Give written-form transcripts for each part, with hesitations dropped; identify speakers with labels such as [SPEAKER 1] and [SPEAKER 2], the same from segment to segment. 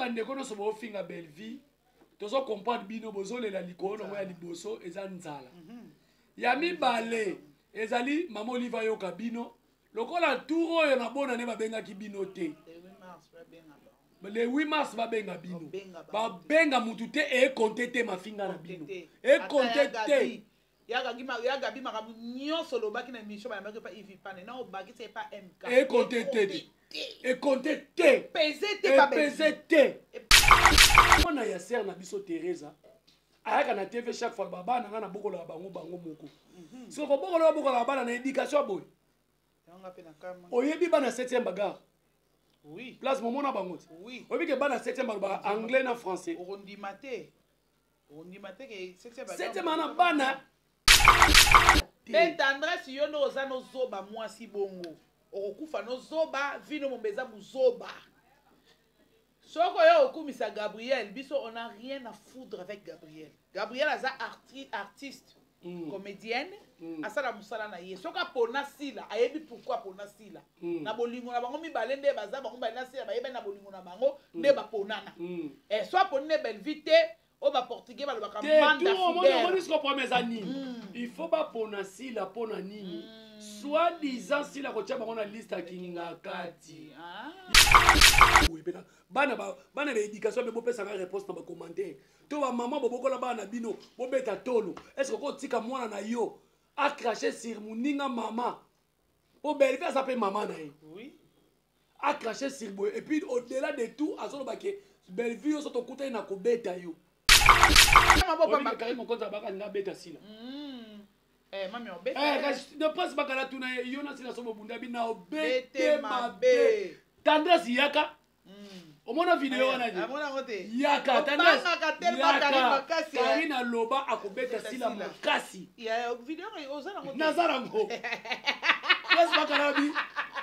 [SPEAKER 1] bandeko no so bo finga belle vie tozo comprendre bino bozole la likono mo ya liboso eza nzala ya mibale ezali mama Oliva yo kabino lokola tour oyo na bona ne babenga ki bino te le 8 mars babenga bino babenga mutu te e compter te mafinga na bino e compter te
[SPEAKER 2] yaga bi makabu nyonso lobaki na mission ba maki pa ivi pane na obaki c'est pas MK
[SPEAKER 1] e compter te e compter te
[SPEAKER 2] pesete pas
[SPEAKER 1] pesete ona ya sœur na biso Teresa ayaka na TV chaque fois baba na bokola bango moko so ko bokola bana na éducation boy oyebi bana 7e bagarre
[SPEAKER 2] oui
[SPEAKER 1] place momona bango
[SPEAKER 2] oui
[SPEAKER 1] oyebi ke bana 7e bagarre anglais na français
[SPEAKER 2] ondimate ke 7e bagarre
[SPEAKER 1] 7e na bana
[SPEAKER 2] ben tendresse yo no oza no zoba mwasi bongo okokufa no zoba vino mombeza buzoba soko yo okumisa Gabriel biso on a rien à foutre avec Gabriel aza artiste comédienne asala musala na ye soka pona sila ayebi pourquoi pona sila na bolingo na bango mibale nde baza bango bali na sila bayeba na bolingo na bango nde baponana et soit ponne belle vite o ba portugais ba lobaka manda
[SPEAKER 1] fidèle il faut ba pona sila pona nini soit disant sila ko tia bango na liste kinga kati bana ba éducation be bopesa nga réponse na ba commentaire to ba maman bobokola bana bino bobeta tolo est-ce que ko tika mwana na yo a craché sur muninga maman o belle fait ça pe maman na
[SPEAKER 2] oui
[SPEAKER 1] a craché sur boy et puis au-delà de tout azolo ba ke belle vie so to kuta na ko beta yo mama papa kari mon konza baka nga beta sila
[SPEAKER 2] mami obeta
[SPEAKER 1] ne pense pas kala tuna yo na sila so bunda bina obete mabe tendresse yaka omona video wana je
[SPEAKER 2] amona ngote
[SPEAKER 1] yaka tendresse Karina loba akobeta sila makasi
[SPEAKER 2] ya video ozana ngote
[SPEAKER 1] nazara ngo place bakarabi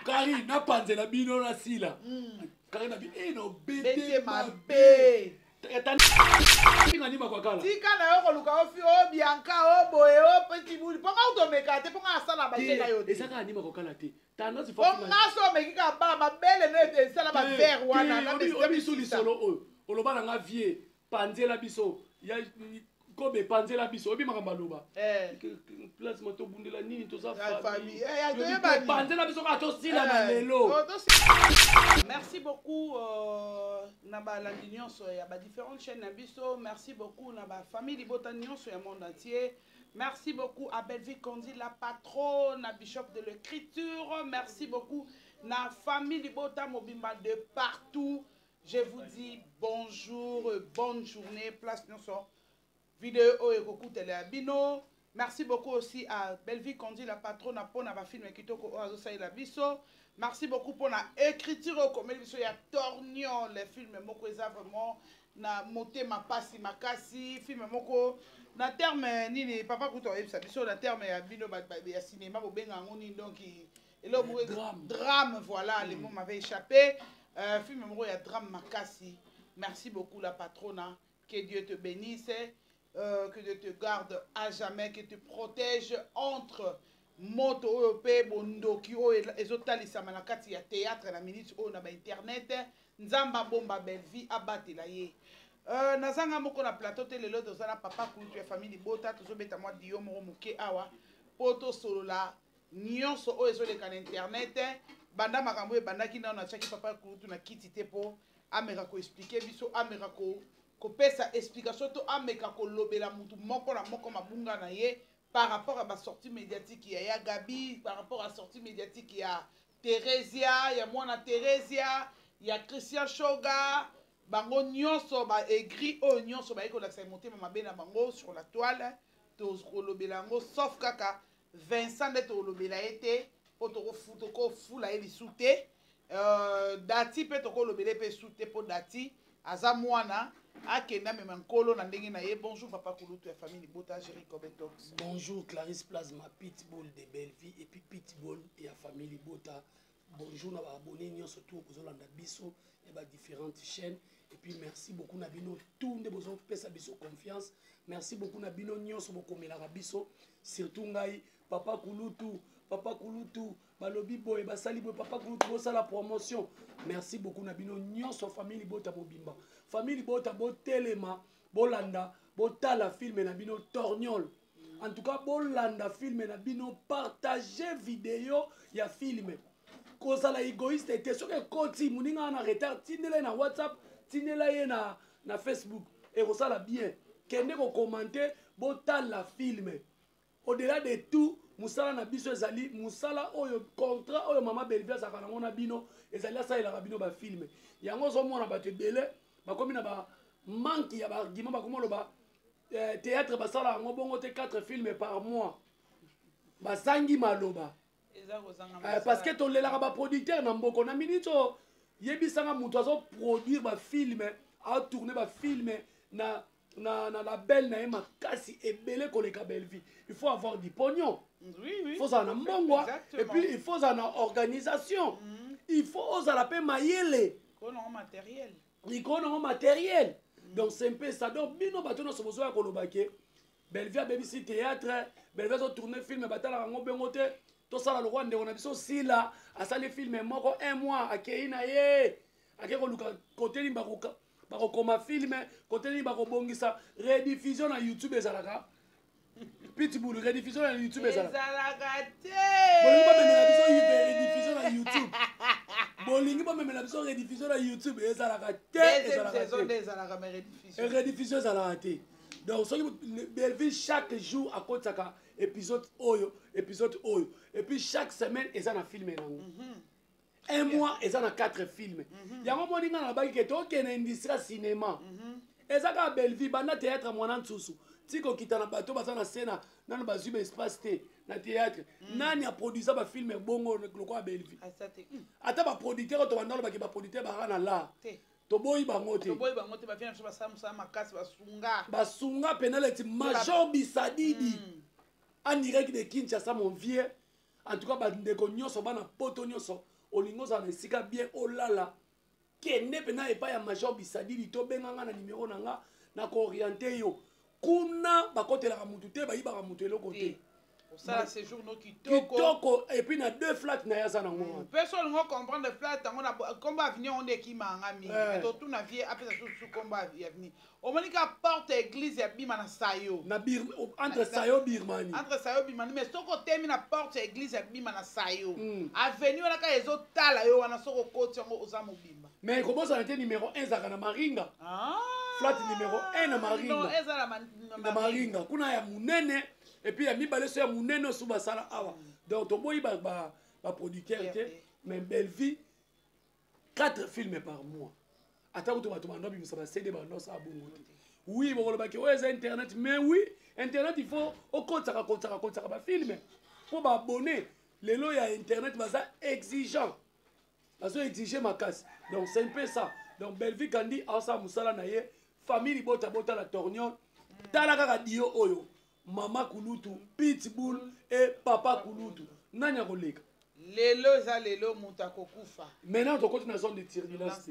[SPEAKER 1] Kari na panzela bino na sila Karina bi no bete mabe ngani makwakala
[SPEAKER 2] tika na yo koluka ofi o bianca o boye o petit bouli ponga utomeka te ponga asala bateka yo te
[SPEAKER 1] ezaka ani makwakala te tanda si
[SPEAKER 2] fofu ponga so mekika ba mabele ne esala ba ver wana na
[SPEAKER 1] biso lisolo oyo oloba na nga vie panzela biso ya kobe panzela biso obi makamba loba place moto bundela nini toza
[SPEAKER 2] famille
[SPEAKER 1] panzela biso ka to sila na lelo.
[SPEAKER 2] Merci beaucoup na ba landi nyonso ya ba différentes chaînes na biso. Merci beaucoup na ba famille Libota nyonso ya monde entier. Merci beaucoup à Belleville Kondi, la patronne, na Bishop de l'écriture. Merci beaucoup na famille Libota Mobimba de partout. Je vous dis bonjour, bonne journée, place nyonso. Vidéo ekokutele abino. Merci beaucoup aussi à Belleville Kondi, la patronne, pour na ba film kitoko ozo saïla biso. Merci beaucoup pour la écriture comme il y a Tornion, les films moko eza vraiment na monter ma passe makasi film moko na terme nini papa kuto ebisa biso na terme ya bino ya cinéma bobenga ngoni donc elo drame voilà les mots m'avaient échappé film moko ya drame makasi. Merci beaucoup la patronne, que Dieu te bénisse, que Dieu te garde à jamais, que te protège entre moto ope bondoki o ezotalisa manakati ya théâtre na minute o na ba internet nzamba bomba belle vie abatela ye nazanga moko na plateau te lelo tozana papa kutu ya famille Libota tozobeta mwa dio moko moke awa poto solola nyonso o ezoleka na internet banda makambo ebandaki nao na chaki papa kutu na kiti te po ameka ko expliquer biso ameka ko pesa explication to ameka ko lobela mutu moko na moko mabunga na ye par rapport à ma sortie médiatique, il y a Gabi, par rapport à la sortie médiatique, il y a Theresia, il y a Mwana Theresia, il y a Christian Shoga, bango nyonso ba écrit o nyonso ba eko la sa monter mama bena bango sur la toile, to lobelango sauf kaka Vincent de to lobela été, potoko futoko fula eli souté, dati pe to ko lobele pe souté po dati aza mwana akenda même nkolo na ndenge na ye. Bonjour papa Kulutu ya famille Libota Jerry Kobetox.
[SPEAKER 1] Bonjour Clarisse Plasma Pitbull de Belleville et puis Pitbull et la famille Libota. Bonjour na ba abonné nyonso tout kozolanda biso et ba différentes chaînes et puis merci beaucoup na bino tout nde bozo pesa biso confiance. Merci beaucoup na bino nyonso bokomela biso surtout ngai papa Kulutu papa kulutu balobi boye basali boye papa kulutu bosala promotion merci beaucoup na bino nyonso famille libota mobimba famille libota botelema bolanda botala filme na bino torgnol en tout cas bolanda filme na bino partager vidéo ya filme kozala égoïste te soki ekoti moninga na retard tindela ye na whatsapp tindela ye na facebook ekosala bien kende kokomante botala filme au-delà de tout musala na biso ezali musala oyo contrat oyo mama Belleville azalaka nango na bino ezali asalelaka bino bafilme yango ozomona bato ebele bakomi na bamanke ya baargument bakomi oloba théâtre basala yango bongo te 4 films par mois basangi maloba parce que tolelaka baproducteur na mboko na minute oyo yebisanga moto azoproduire bafilme atourne bafilme na label na ye makasi ebele koleka Belleville il faut avoir du pognon il faut ozala na mbongwa et puis il faut ozala na organisation il faut ozala mpe mayele likolo nango matériel donc c'est un peu ça donc bino bato nyonso bozoya koloba ke Belleville abebisi théâtre Belleville azotourne filme batalaka yango bengo te tosala lokwa ndeko na biso sila asali filme moko 1 mois akei na ye ake koluka kote nini bakokoma filme kote nini bakobongisa rediffusion na YouTube ezalaka pitbull rediffusion na YouTube ezalaka
[SPEAKER 2] te
[SPEAKER 1] bolingi bamemela biso rediffusion na YouTube bolingi bamemela biso rediffusion na YouTube ezalaka te rediffusion ezalaka te donc soki Belleville chaque jour akotisaka épisode oyo et puis chaque semaine eza na filme nango un mois eza na 4 films yango moninga na baki ke tokende industrie ya cinéma eza kaka Belleville banda théâtre mwana nsusu tika okita na bato baza na sena nano bazwi baespace te na théâtre nani aproduisa bafilme bongo lokwa ya Belleville ata baproducteur oyo tobanda olobaki baproducteur baka na lar toboyi bango te basunga penalty Major Bisadidi en direct de Kinshasa mon vieux en tout cas bandeko nyonso bana poto nyonso olingo ozala na esika bien olala kende pena epai ya Major Bisadidi tobenganga na numéro na nga na kooriente yo kuna bakotelaka mutu te bayibaka mutu eloko te
[SPEAKER 2] osala séjour no
[SPEAKER 1] kitoko et puis na 2 flats na yaza nango
[SPEAKER 2] personne ngo comprendre flat tango na combat avenir oneki manga mi to tout na vie apesa tout combat avenir o monika porte église ya bima na sayo
[SPEAKER 1] na entre sayo birmani
[SPEAKER 2] mais soko temi na porte église ya bima na sayo avenir wana ka ezo tala yo wana soko koti ngo oza mobimba
[SPEAKER 1] mais kobosa na te numéro 1 zaka na Maringa flat numéro 1 na Maringa
[SPEAKER 2] non ezala
[SPEAKER 1] na Maringa kuna ya munene et puis ya mibale so ya munene so basala awa donc toboyi ba producteur te mais Belleville 4 films par mois ata kuto bato bando bimisa ba CD bando sa bongo te oui bon ba ke oza internet mais oui internet il faut okotaka ba film pour ba abonner lelo ya internet baza exigeant bazo exiger makasi donc c'est un peu ça donc Belleville kandi asa musala na ye famille bota la torgnol tala kaka dio oyo Mama Kulutu, Pitbull et Papa Kulutu. Nanya koleka.
[SPEAKER 2] Lelo za lelo mutako kufa.
[SPEAKER 1] Maintenant to continue na zone de turbulence.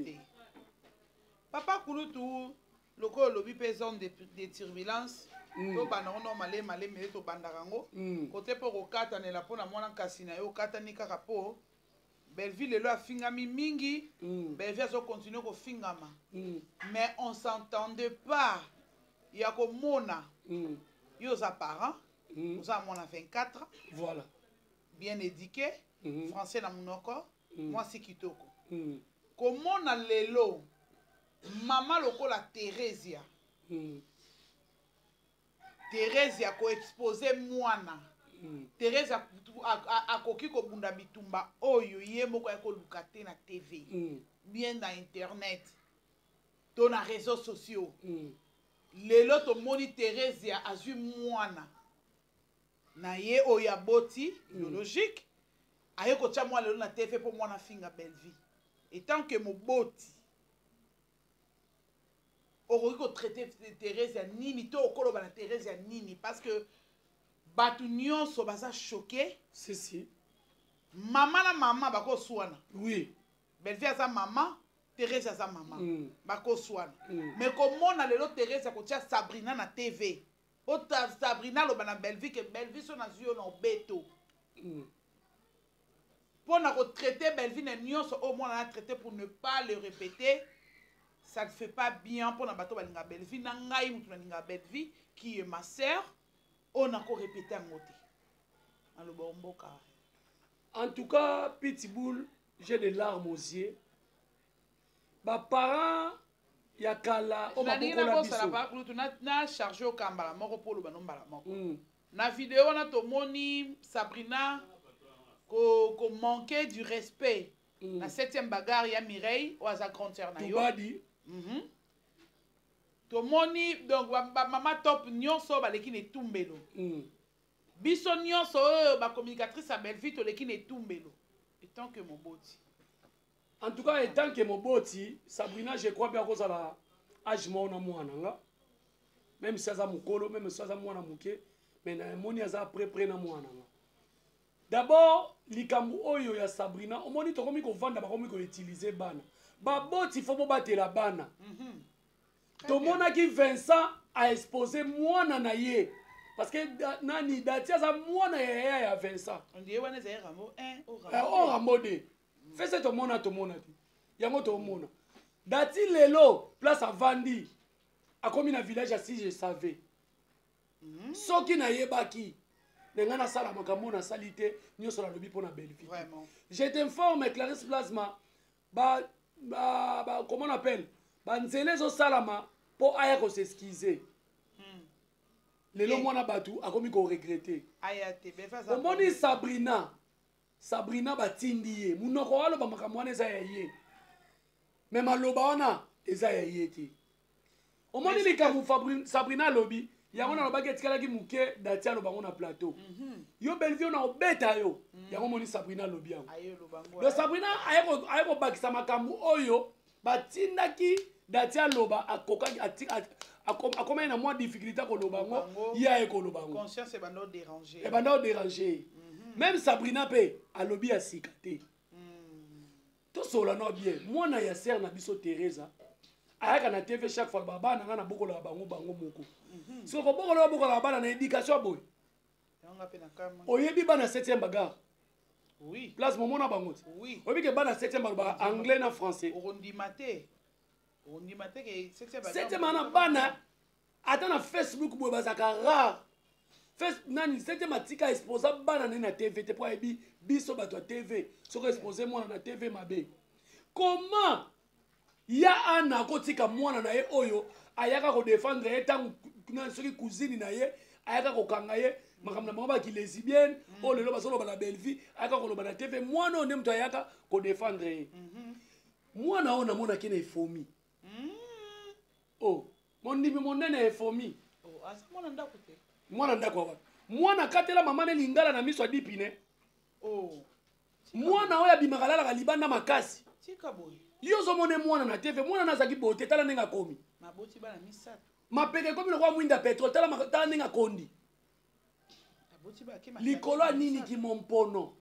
[SPEAKER 2] Papa Kulutu loko lobi pe zone de turbulence. To bana ono male mais to bandarango. Côté po kokata ne la pona mwana kasina yo kata ni kaka po. Belleville lelo afingami mingi. Belleville zo continue ko fingama. Mais on s'entendait pas. Ya ko mona. Yo za parents, vous avez 24,
[SPEAKER 1] voilà.
[SPEAKER 2] Bien éduqué, français na monoko, moi c'est kitoko. Comment na lelo, maman lokola Teresia. Teresia ko exposer mwana. Teresia akoki ko bunda bitumba oyo ye moko ko lukate na TV. Bien na internet. Dans les réseaux sociaux. Lelo to moni Teresia azui mwana na ye oyaboti biologique aye ko tia mwana lelo na TV pour mwana finga Belleville et tant que moboti oroki ko traiter Teresia nini to okoloba na Teresia nini parce que batu nyonso baza choqué
[SPEAKER 1] si
[SPEAKER 2] mama na mama bako swana
[SPEAKER 1] oui
[SPEAKER 2] Belleville aza mama Teresia za maman bako swana mais comment na lelo Teresia ko tia Sabrina na TV o Sabrina lo bana Belleville que Belleville so na zio na beto pour traiter Belleville au moins on a traité pour ne pas le répéter. Ça ne fait pas bien pour na bato balinga Belleville na ngai mutu na Belleville qui est ma sœur on a encore répété en côté.
[SPEAKER 1] En tout cas, Pitbull, j'ai des larmes aux yeux. Mes parents, il y a Kala, on va beaucoup
[SPEAKER 2] na chargé au Kambala, moko polo banombala moko. Na vidéo on a tomoni Sabrina ko manquer du respect. La 7e bagarre il y a Mireille ou à sa grandeur na yo. Tomoni donc maman top nyonso baleki ne tumbelo. Biso nyonso ba communicatrice à Belleville toleki ne tumbelo. Et tant que mon boti.
[SPEAKER 1] En tout cas, étant que mon boti, Sabrina, je crois bien que ça va âge mon amour nanga. Même si ça mukolo, même si ça mwana muke, mais na moni aza près na mwana nanga. D'abord, likambu oyo ya Sabrina, on moni to komi ko vanda ba komi ko utiliser bana. Ba boti faut battre la bana. To mona ki Vincent a exposé mwana na ye. Parce que nani datia za mwana ya Vincent.
[SPEAKER 2] On dit wana za Rambo 1
[SPEAKER 1] au Rambo 2. Fais ça to mona tu. Yango to mona. Dati lelo place à Vandi. A komi na village si je savais. Soki na yebaki. Nengana sala makambo na salite nyoso la lobi pona Belleville.
[SPEAKER 2] Vraiment.
[SPEAKER 1] Je t'informe Clarisse Plasma comment on appelle? Banzele zo salama po aya ko s'excuser. Lelo mwana batu akomi ko regretter.
[SPEAKER 2] Aya te befa za.
[SPEAKER 1] Omoni Sabrina batindi ye. Munoko walo ba makambo wana eza ya ye. Mais maloba wana eza ya ye te. Omoni likamu Sabrina lobi yango na lobaki etikala ki muke datia lo bango na plateau. Yo Belleville na obeta yo. Yango moni Sabrina lobi yango.
[SPEAKER 2] Ayo lo bango.
[SPEAKER 1] Le Sabrina ayeko bakisa makambo oyo batindaki datia loba akokaki akoma na moi difficulté ko loba ngo ya eko loba ngo.
[SPEAKER 2] Conscience e bando déranger.
[SPEAKER 1] E bando déranger. Même Sabrina pe alobi ya sikate. To sola no bien. Mwana ya sœur na biso Teresa. Ayaka na TV chaque fois baba na na boko la bango moko. So ko boko la bana na éducation boy.
[SPEAKER 2] Yanga pe na kama.
[SPEAKER 1] Oyebi bana 7e bagarre.
[SPEAKER 2] Oui.
[SPEAKER 1] Place momo na bango.
[SPEAKER 2] Oui.
[SPEAKER 1] Oyebi ke bana 7e bagarre anglais na français.
[SPEAKER 2] Orondimate ke 7e bagarre.
[SPEAKER 1] 7e na bana ata na Facebook boy bazaka rare. Nani 7e atika exposa bana na TV te po ebi biso bato ya TV. Soko exposer mwana na TV mabe. Comment ya ana kotika mwana na ye oyo ayaka ko défendre ye tangu na soki cousine na ye ayaka ko kanga ye makamna mama ki lesbienne o lelo basolo bana Belleville ayaka ko loba na TV mwana o nemto ayaka ko défendre ye mwana ona mona kina efomi oh mon ndimi monene efomi
[SPEAKER 2] oh asa mwana ndako te
[SPEAKER 1] mwana ndako wa mwana katela mama ne lingala na miso adipine
[SPEAKER 2] oh
[SPEAKER 1] mwana oya bimakalala ka libanda makasi
[SPEAKER 2] tika boy
[SPEAKER 1] yo zo mone mwana na TV mwana nazaki bote tala nenga komi
[SPEAKER 2] maboti bana misato
[SPEAKER 1] mapeke komi lokwa mwinda petrol tala nenga kondi
[SPEAKER 2] maboti ba ki
[SPEAKER 1] likolo nini ki mompono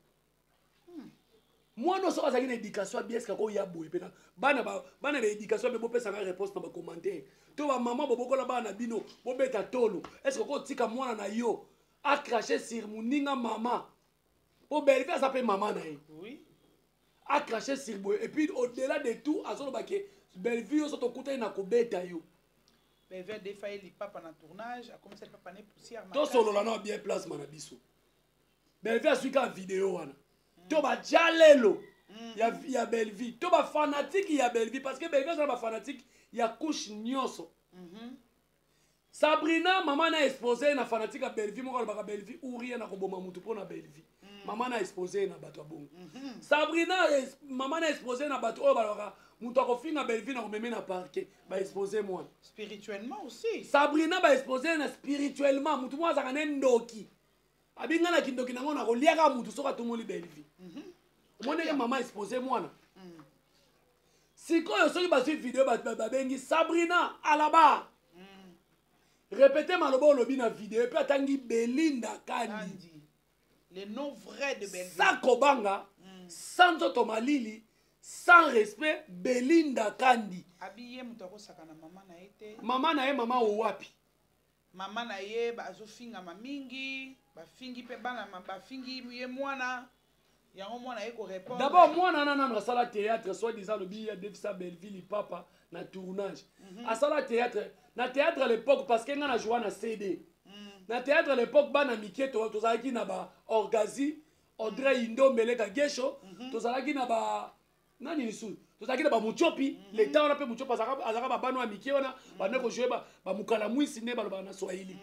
[SPEAKER 1] mwana so azaki na éducation bien ska ko ya boy pena bana ba éducation be bopesa nga réponse na ba commentaire to ba maman bobokola bana bino bobeta tolo est-ce ko tika mwana na yo a cracher sur muninga mama po Belleville ça peut maman na ye
[SPEAKER 2] oui
[SPEAKER 1] a craché sur boy et puis au-delà de tout azolo baké Belleville so to kuta na kobeta yo
[SPEAKER 2] Belleville défaillé li papa na tournage a commencé le papa né poussière
[SPEAKER 1] to solo la na bien place mana biso Belleville suika vidéo wana to ba jalelo ya Belleville to ba fanatique ya Belleville parce que Belleville ça ba fanatique ya couche nyonso Sabrina maman na exposé na fanatique ya Belleville moko ba Belleville ouri na ko boma mutu pona Belleville maman na exposé na bato bongo Sabrina maman na exposé na bato o baloka mutu akofinga Belleville na komeme na parquet ba exposé moi
[SPEAKER 2] spirituellement aussi
[SPEAKER 1] Sabrina ba exposé na spirituellement mutu moi azaka ne ndoki abinga na kindoki nango na koliaka mutu soka tumoli Belleville moneke maman exposé mwana sikoyo soki bazwi video babengi Sabrina alaba répétez maloba olobi na vidéo pe atangi Belinda Kandi
[SPEAKER 2] le nom vrai de Belleville.
[SPEAKER 1] Sans Kobanga, sans Otomalili, sans respect, Belinda Kandi.
[SPEAKER 2] Habillé mutoko sakana mama na ete.
[SPEAKER 1] Mama na ye mama owapi.
[SPEAKER 2] Mama na ye bazo finga mamingi, ba fingi pe bana ba fingi ye mwana.
[SPEAKER 1] D'abord, moi, dans la théâtre, soit disant le billet de sa Belleville, papa, na tournage. À la théâtre, na théâtre à l'époque, parce qu'il y a joué na CD. Na théâtre à l'époque, bana miké, to zalaki na ba Orgazi, Audrey Indo, Meleka Gesho, to zalaki na ba nani nisu. To zalaki na ba Muchopi, l'état on appelle Muchopi, azaka ba bano miké wana, ba neko jouer ba mukala mwisi ne ba na Swahili.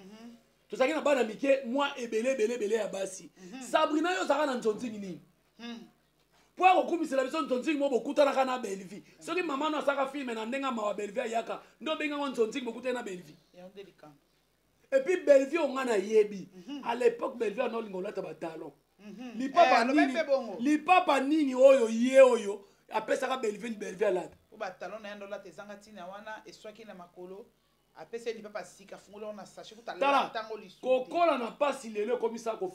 [SPEAKER 1] To zalaki na bana miké, moi ebele ya basi. Sabrina yo zaka na nzonzingi nini? Pour okumisa la biso nzonzingi mo bokutana na Belleville. Soki mama na saka film na ndenga mawa Belleville yaka, ndo benga nzonzingi bokutana na Belleville. Et puis Belleville on a yebi. À l'époque Belleville on lingola ta batalon. Li papa nini oyo ye oyo apesa ka Belleville la.
[SPEAKER 2] O batalon na ndola te zanga tina wana eswaki na makolo. Apesa li papa sika fungola na sachet kutala tango lisu.
[SPEAKER 1] Kokola na pasi lelo komisa ko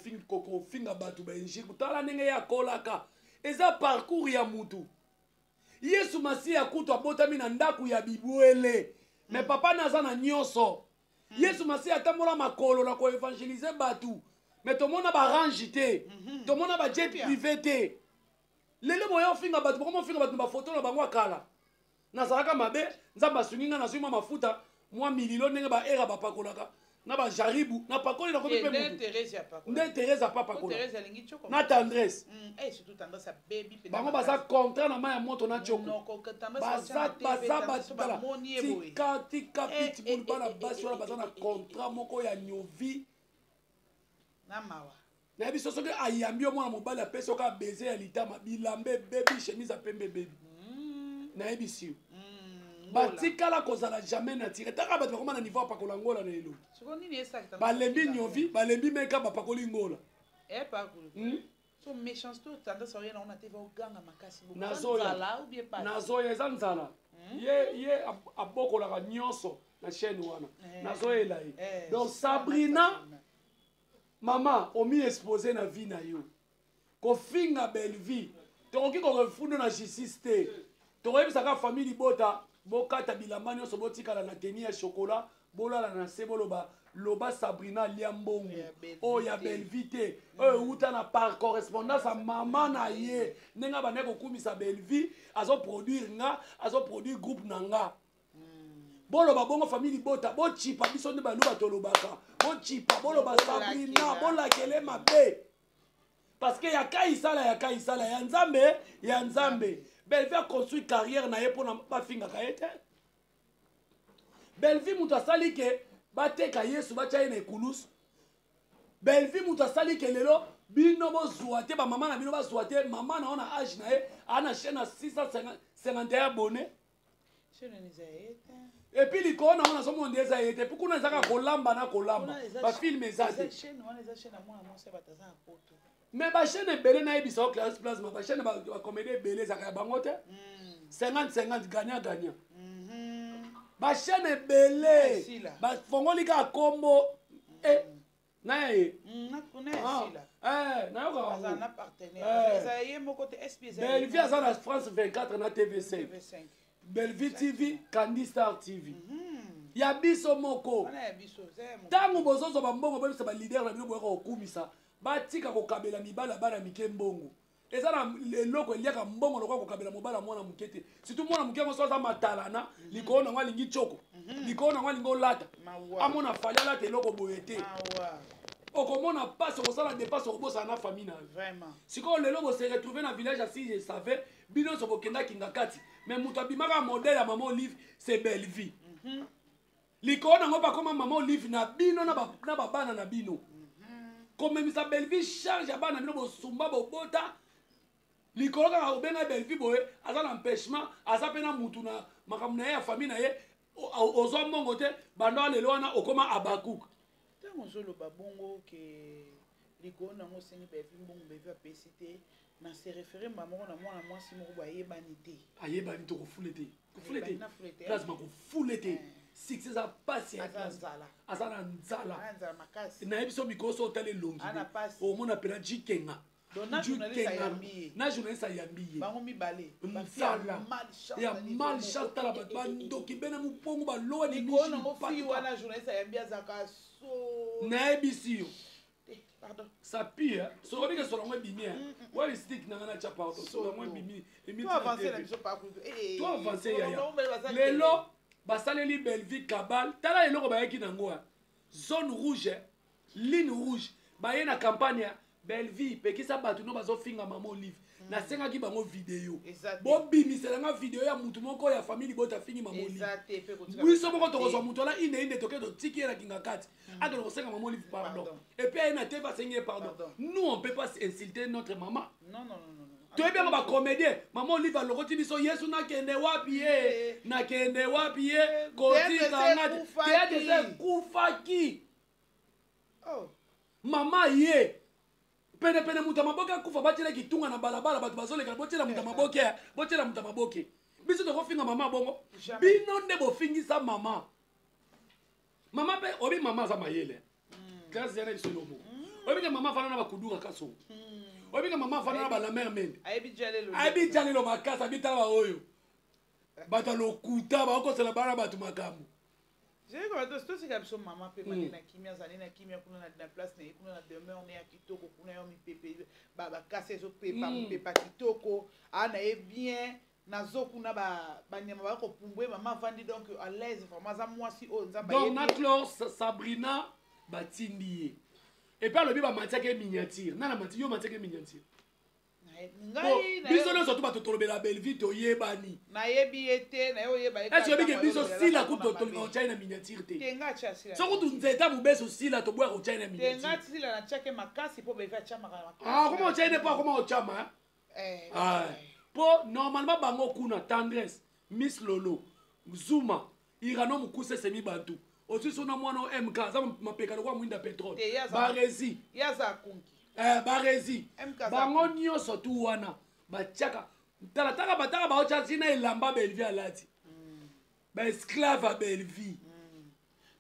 [SPEAKER 1] finga batu ba injil kutala ndenge ya kolaka. Eza parcours ya mutu. Yesu Masia kutu abotami na ndaku ya bibwele. Mais papa naza na nyonso. Yesu Masia atambola makolo na ko évangéliser batu. Mais tout le monde a range te. Tout le monde a jet privé te. Lelo moyo finga batu, comment finga batu ba photo na bango kala. Na saraka mabe, nzamba sunginga na suma mafuta, moi mililo ndenge ba era ba pakolaka. Na ba jaribu, na pakoli na ko pe mutu. Nde Thérèse papa kola. Na tendresse.
[SPEAKER 2] Surtout tendresse à baby.
[SPEAKER 1] Bango ba sa contrat na ma ya moto na choko. Baza batala. Tika pitbull bana basi wala baza na contrat moko ya nyovi. Na biso soki ayambi omwana mobali apesi oka baiser ya litama bilambe baby chemise apembe baby. Na ebisi. Batikala kozala jamais na tire. Taka bato bakoma na niveau apakola ngola na elo. Balembi nyovi, balembi meka bapakoli ngola.
[SPEAKER 2] So méchanceté tendance rien on a te va oganga makasi beaucoup.
[SPEAKER 1] Nazoya ou bien pas. Nazoya eza nzala. Ye abokola ka nyonso na chaîne wana. Nazoya la. Donc Sabrina Maman, on m'y exposé na vie na yo. Ko finga Belleville. Toki ko refundo na justice te. Toki bisaka famille bota, bokata bilamba nyonso botikala na teni ya chocolat, bolala na seboloba, loba Sabrina Liambongo. Oh ya Belleville te. Uta na par correspondance à maman na ye. Nenga bane ko kumisa Belleville, azo produire nga, azo produire groupe nanga. Bolo ba bongo famille bota bo chipa biso nde baluba tolobaka bo chipa bolo ba Sabrina bola kele mabe parce que ya kaisala ya nzambe Belleville construit carrière na ye pona ba finga ka ete Belleville mutu asali ke bateka Yesu bacha na ekulusu Belleville mutu asali ke lelo bino bo zuate ba mama na bino ba zuate mama na ona âge na ye ana chaîne na 651 abonnés. Et puis les corona on a son monde des aïeux. Pourquoi on a ça kolamba na kolamba? Ba film ezate. Mais ba chaîne belé na ebisa au classe plasma. Ba chaîne ba comédie belé za ka bangote. 50-50 gagnant. Ba chaîne belé. Ba fongoli ka combo. Na ye. Na yo ka.
[SPEAKER 2] Na partenaire. Ça y est mon côté SPS.
[SPEAKER 1] Belleville à la France 24 na TV5. Belleville TV, Candy Star TV. Ya biso moko. Tango bozozo ba mbongo ba biso ba leader na bino boyaka okumisa. Batika ko kabela mibala bana mikembongo. Eza na eloko eliaka mbongo lokwa ko kabela mobala mwana mukete. Surtout mwana mukengo soza matalana, likona ngwa lingi choko. Likona ngwa lingo lata. Amona fali lata eloko boyete. Okomona passe au sala dépasse au boss na famille na
[SPEAKER 2] vraiment.
[SPEAKER 1] Siko lelo bo se retrouver na village assis je savais bino so bokenda kingakati mais mutu abimaka modèle ya maman Olive c'est Belleville. Likona ngoba koma maman Olive na bino na bana na bino. Comme misa Belleville charge ya bana bino bo sumba bo bota. Likona ka obenga Belleville boye aza na empêchement aza pena mutu na makamuna ya famille na ye ozo mbongo te bando lelo wana okoma abakuka.
[SPEAKER 2] Mozolo babongo ke likona ngo sengi Belleville mbongo Belleville apesite na se référer maman na mwana mwasi moko ba yebani te
[SPEAKER 1] ayebani to ko fulete plasma ko fulete six za passe azala nzala na ebiso bikoso tale longi o mona pela jikenga
[SPEAKER 2] na
[SPEAKER 1] journaliste ayambi
[SPEAKER 2] bango mibale
[SPEAKER 1] ya mal chance tala bandoki bena mupongo ba loa ni
[SPEAKER 2] likona ngo fi wana journaliste ayambi azaka so
[SPEAKER 1] na ebisi yo
[SPEAKER 2] Pardon.
[SPEAKER 1] Ça pire. Ce qu'on dit que selon moi, bimi. Ouais, stick n'a rien à dire, pardon. Selon moi, bimi.
[SPEAKER 2] Toi avancer, la mission pas cool.
[SPEAKER 1] Toi avancer, yaya. Lelo, basaleli Belleville Kabal. Tala eloko bayaki nango. Zone rouge, ligne rouge. Baye na campagne. Belleville, pekisa batu no bazo finga mama Olive. Na senga ki bango vidéo. Bo bimisela nga vidéo ya mutu moko ya famille bota fingi mama Olive. Oui, so moko tokozwa mutu la ine toke to tiki la kinga kati. Ado ko senga mama Olive pardon. Et puis elle n'a pas sengi pardon. Nous on peut pas insulter notre maman.
[SPEAKER 2] Non.
[SPEAKER 1] Tu es bien ba comédien. Maman Olive a lokoti biso Yesu na kende wapi ye. Na kende wapi ye. Koti kanga. Théâtre kufaki.
[SPEAKER 2] Oh.
[SPEAKER 1] Mama ye. Pene muta maboke kufa batela kitunga na balabala batu bazoleka botela muta maboke biso to kofinga mama bongo bino nde bofingisa mama pe obi mama za mayele kazi yana bisonomo obi ke mama fana na bakudura kaso obi ke mama fana na ba la mère mende aibi jalelo makasa bitala ba oyo bata lokuta ba okosela bana batu makambo.
[SPEAKER 2] J'ai regardé tout ce qu'il y a maman pe mali na kimia zali na kimia kuna na place na kuna na demeure na ya kitoko kuna yo mi pepe baba kase zo pepa mi pepa kitoko ana e bien na zo kuna ba nyama ba ko pumbwe maman vandi donc à l'aise vraiment za moi si o nzamba
[SPEAKER 1] donc na Claude Sabrina batindi et puis le bi ba matiake miniature na matiyo matiake miniature
[SPEAKER 2] ngai
[SPEAKER 1] biso no surtout batotolobela Belleville toyebani
[SPEAKER 2] na yebi ete na yo yeba
[SPEAKER 1] est-ce que bike biso sila ku totolobela China miniature te
[SPEAKER 2] tenga cha sila
[SPEAKER 1] so ku nzeta bubeso sila to bwa ko China miniature
[SPEAKER 2] tenga sila na chake makasi po beva chama makasi
[SPEAKER 1] comment China pas comment chama po normalement bango kuna tendresse Miss Lolo Zuma irano mukuse semi bantu aussi sona mwana MK za mapeka kwa mwinda petrol barezi
[SPEAKER 2] yaza kunki
[SPEAKER 1] barezi bango nyonso tu wana batiaka talataka bataka baotia tina elamba Belleville alati baesclave à Belleville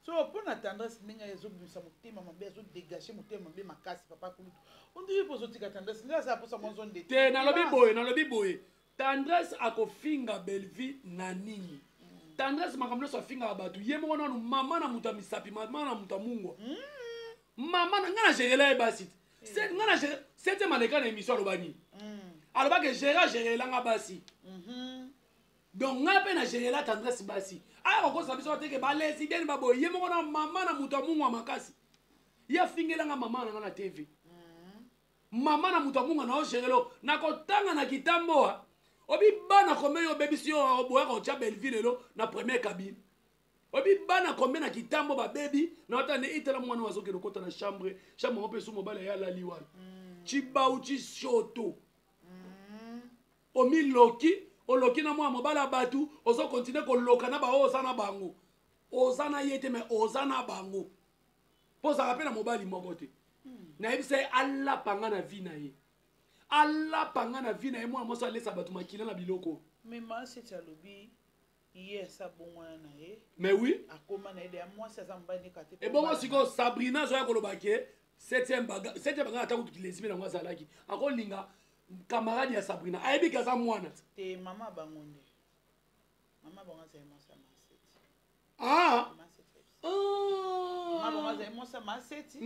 [SPEAKER 2] so mpona tendresse ndenge ezobimisa motema mabe ezodégage motema mabe makasi papa kulutu ondiri mpo ozotika tendresse nde aza mposa mwa zone de
[SPEAKER 1] te nalobi boye tendresse akofinga Belleville na nini tendresse makambo nyonso afingaka bato ye moko nanu mama na moto ya misapi mama na moto ya mungwa mama na ngai na gerela ye basi te nga na septième aleka na émission aloba nini alobaki gerelanga basi donc nga mpe na gerela tendresse basi aya kokosa biso bateke balesibieni baboye ye moko na mama na moto ya mungwa makasi ye afingelanga mama na nga na tv mama na moto ya mungwa na ogerelo nakotanga na kitamboa obi bana kombe yo bebisi yo oboyaka otya Belleville lelo na première cabine obi bana kombe na kitambo babebi na otande itala mwana wazokende okota na chambre mpe so mobala ya lali wana chibau chishoto omiloki oloki na mwana mobala batu ozokontinue koloka na baoyo oza na bango oza na ye te me oza na bango mpo ozaka mpe na mobali moko te nayebisa ye alapanga na vi na ye alapanga na vi na ye mwana moso alesa bato makila na biloko
[SPEAKER 2] mema seti alobi iye asa bongwana na ye
[SPEAKER 1] mais oui
[SPEAKER 2] akoma na ye ya mwasi aza mobali nekate
[SPEAKER 1] ebongo sikoyo Sabrina azoya koloba ke septième baga ata kutu lesbi nango azalaki akolinga camarade ya Sabrina ayebiki aza mwana
[SPEAKER 2] te mama bango nde mama bango azali mwasi ya maseti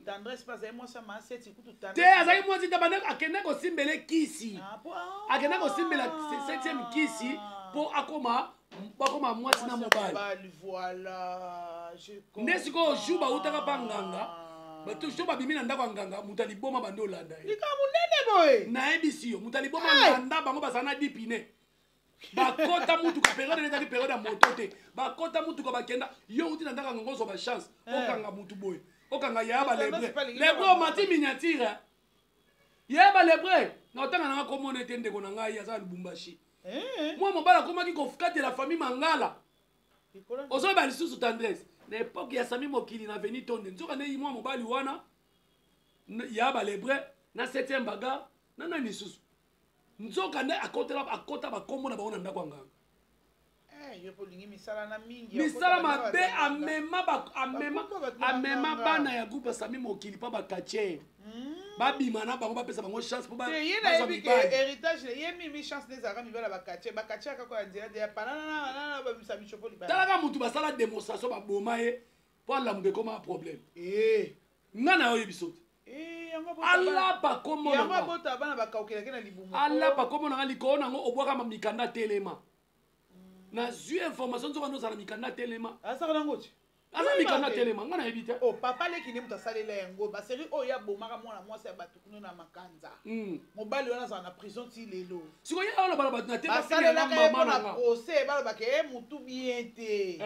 [SPEAKER 2] tendresse pas azali mwasi ya maseti kutu
[SPEAKER 1] te azali mwasi te bande akende kosimbela kisi akende kosimbela septième kisi mpo bakoma mwasi na mobali nde sikoyo jour bautaka mpa nganga bato so babimi na ndako ya nganga moto aliboma bande olanda ye
[SPEAKER 2] likambo nene boye
[SPEAKER 1] nayebisi yo moto aliboma landa bango bazala na dipine bakota mutuka periode ezali periode ya moto te bakota mutuka bakenda yo uti na ndako ya nganga ozwa bachance okanga mutu boye okanga yaya lebre omati miniature yeba lebre na otanga nanga komona ete ndeko na ngai aza na lubumbashi mwa mobala akomaki kofukatela famille mangala ozoyeba lisusu tendresse na epoke ya sami mokili na veni tonde nzoka nde mwa mobali wana ya balebre na 7e baga na nani lisusu nzoka nde akota bakombo na bango na ndako ya nganga misala mabe amema bana ya groupe sami mokili mpo bakatiere babima na bango bapesa bango chance mpo talaka mutu basala démonstration baboma ye mpo alamuka ekoma problème nga na oyebi so te alapa komo
[SPEAKER 2] yango abota bana bakaokelaki na libumu
[SPEAKER 1] alapa komo nanga likolo nango obwaka mikanda telema nazwi information nzoka ndozala mikanda telema
[SPEAKER 2] azaka nango ti
[SPEAKER 1] aza mikanda telema nga nayebi te
[SPEAKER 2] papa leki nde moto asalela yango baseri oyo abomaka mwana mwasi ya bato kuno na makanza mobali wana azala na prison ti lelo
[SPEAKER 1] sikoyo ye olobala bato na te
[SPEAKER 2] basalelaka ye mpo na procès balobaka ye motu bien te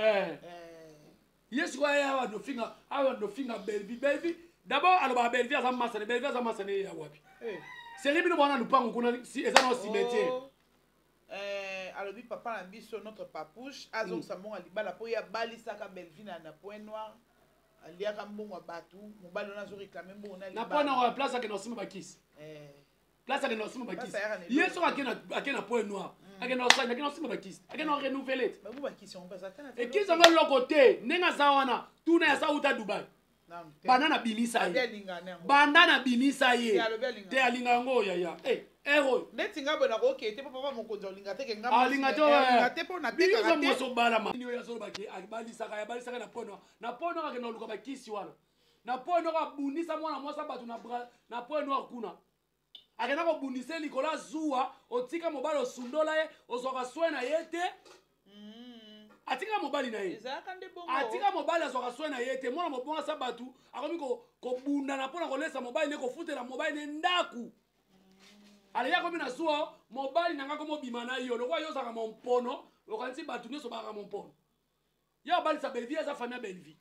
[SPEAKER 1] ye sikoyo ye awa nofinga belvi d'abord alobaka belvi aza masane ye ya wapi seri bino bwana lupango kuna eza na cimetière
[SPEAKER 2] alobi papa na biso notre papouche azongisa mbongo ya libala mpo ye abalisaka belvina na point noir aliaka mbongo ya bato mobali wana azoreklame mbongo
[SPEAKER 1] na point noir place akende osima bakisi place akende osima bakisi ye soki ake na point noir akende osanya akende osima bakisi akende orenouvelete ekisi yango eloko te ndenge aza wana tuna ya sauta dubai banda na bimisa ye te alinga yango oyo yaya oyo
[SPEAKER 2] neti nga bona koke te papa mokonzi olinga te kenga
[SPEAKER 1] alinga
[SPEAKER 2] te po na tekaka te
[SPEAKER 1] moso balama ni oyo azolobaki abalisaka na pono akende oluka bakisi wana na pono abundisa mwana mwasa bato na pono kuna akenda kobundisa likolo azuwa otika mobali osundola ye ozwaka swe na ye te atika mobali na ye atika mobali azwaka swe na ye te mwana mobonga sa bato akomi kobundana mpona kolesa mobali ne kofutela mobali ne ndaku aleya komi na zuwa mobali nanga komobima na yo lokwa yo ozalaka mompono okanisi bato nyonso bakaka mompono ye obalisa belvi aza famille ya belvi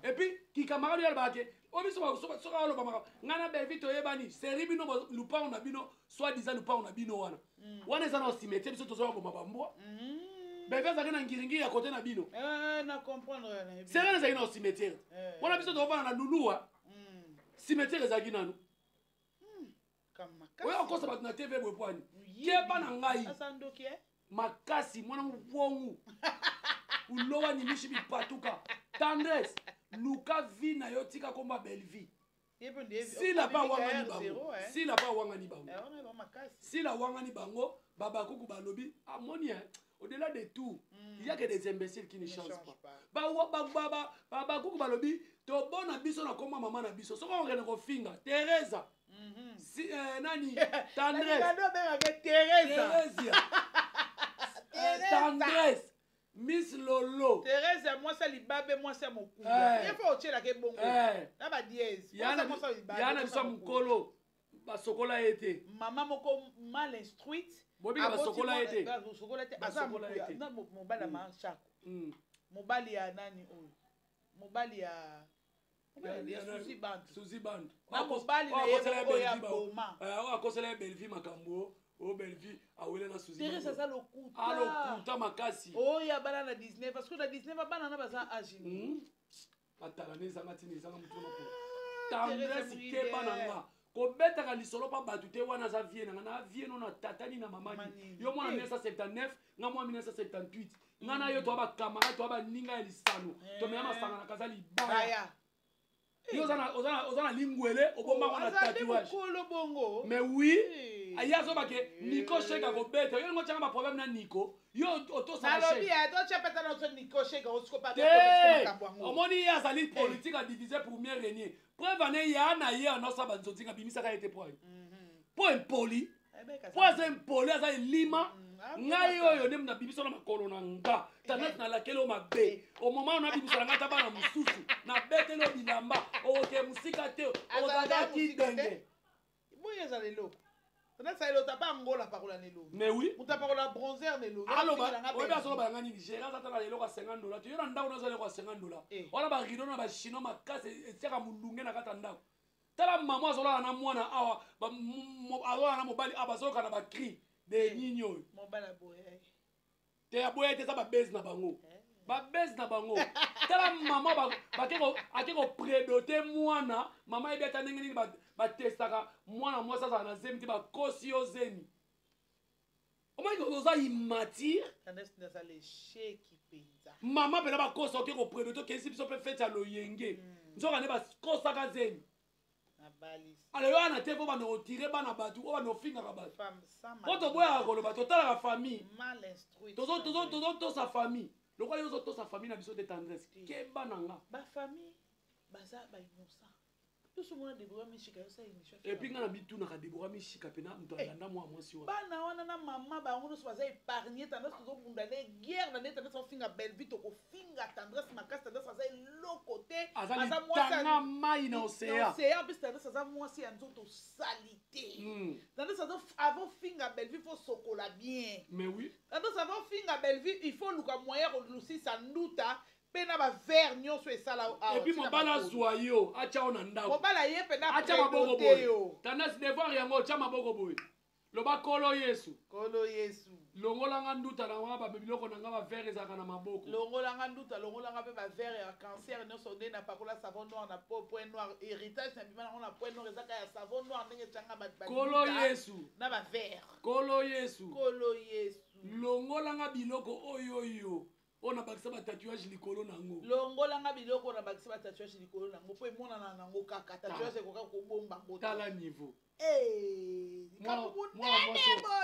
[SPEAKER 1] epuis kikamarade yalobake obisoka olobamaka ngai na belvi toyebani seri bino lupango na bino soit disant lupango na bino wana eza na cimetière biso tozoya boma bambwa belvi azalaki na ngiringi ya kote na bino seri wana ezalaki na cimetière wana biso tokobana na luluwa cimetière ezalaki nanu oyo akosa bato na tv bwepwani yeba na ngai makasi mwana mubwongu ulowa ni mishi bipatuka tendresse luka vi na yo tika komba belvi sila pa wangani bango babakuku balobi amoni au-delà de tout il y a que des imbéciles qui ne changent pas babakuku balobi tobona biso na komba mama na biso soko okende kofinga Teresa nani Tendresse Miss Lolo
[SPEAKER 2] Teresa mwasa libabe mwasa mokunda ye fa otiela ke bongo na ba dièse mwasa libabe
[SPEAKER 1] yana biso mukolo basokola ete
[SPEAKER 2] mama moko mal instruite
[SPEAKER 1] bobika basokola ete
[SPEAKER 2] asa na mobali ma chako mobali ya nani oyo mobali ya
[SPEAKER 1] Suzy Band akosela belvi makambo o belvi awele na Suzy
[SPEAKER 2] Teresa aza
[SPEAKER 1] lokuta makasi
[SPEAKER 2] oyo abana na 19 parce que na 19 abana na baza age
[SPEAKER 1] atala nezanga tini ezanga mutu moko tendresse ke bananga kobetaka lisolo pa bato te wana aza vie nanga na vie no na tatani na mamani yo mwana 1979 nga mwa 1978 nga na yo toa bakamara toa baninga ya lisano tomeya masanga na kaza libaya yo oza na lingwele obombango na tatouage mais oui aye azobake Nico Sheka kobeta yo ngo tianga baproblème na Nico yo omoni ye azali politique adivise premier régnier preuve ane ya na ye anosaba nzonzinga bimisaka ete point po impoli po aza impoli aza elima ngai oyo nde na bibiso na makolo na nga tendance na lakeli o mabe omoma na bibiso na nga ta bana mosusu na beteli o bilamba oke musika te ozalaka kidenge
[SPEAKER 2] boye eza lelo tendance lelo ta pas ngola parola lelo
[SPEAKER 1] mais oui
[SPEAKER 2] muta parola bronzer lelo
[SPEAKER 1] aloba oyo aso ba ngani Nigeria za tala lelo kwa $50 tu yona ndako na za lelo kwa $50 wala ba rido na ba chino makase etiaka mulunge na kata ndako tala mama azola na mwana awa azola na mobali abazoka na ba cri de nino
[SPEAKER 2] mobala boye
[SPEAKER 1] te aboye te sa ba base na bango tala mama akeko predote mwana mama ebi ata ndenge nini batestaka mwana mwasi azala na zemi te bakosi yo zemi omaki oza immatire mama pena bakosa oke kopredote okesi biso mpe fete ya loyenge nzoka nde bakosaka zemi alors wana te mpo bana otire bana bato oyo bana ofingaka bato po toboyaka koloba totalaka famille tozotosa famille lokola yo ozotosa famille na biso te tendresse keba na nga
[SPEAKER 2] bafamille baza bainnocent tout ce monde Déborah Michika ça émission
[SPEAKER 1] et puis ngana bituna ka Déborah Michika pena mto alanda mwasi wa
[SPEAKER 2] bana wana na mama ba ngono so baza épargner tendance to bunda les guerre na net tendance finga belle vie to ko finga tendresse makasi tendance aza lokote
[SPEAKER 1] aza mwasi mai na océan
[SPEAKER 2] puis tendance aza mwasi ya nzoto salité tendance aza avant finga belle vie faut sokola bien
[SPEAKER 1] mais oui
[SPEAKER 2] tendance avant finga belle vie il faut luka moyen ko lusi sanduta pena ba verre nyonso esala
[SPEAKER 1] et puis mobala zoyo acha ona ndako
[SPEAKER 2] mobala ye pena
[SPEAKER 1] acha maboko boy tendance devoir yango acha maboko boy loba kolo Yesu longola nga nduta na wa ba biloko na nga ba verre ezaka na maboko
[SPEAKER 2] longola nga nduta longola nga pe ba verre ya cancer nyonso nde na pakola savon noir na point noir héritage na bimana na point noir ezaka ya savon noir ndenge tanga ba
[SPEAKER 1] kolo Yesu
[SPEAKER 2] na ba verre
[SPEAKER 1] kolo Yesu longola nga biloko oyo ona bakisa ba tatouage likolo nango
[SPEAKER 2] longola nga biloko na bakisa ba tatouage likolo nango po emonana nango kaka tatouage ekoka kobomba ngo
[SPEAKER 1] tala niveau
[SPEAKER 2] moi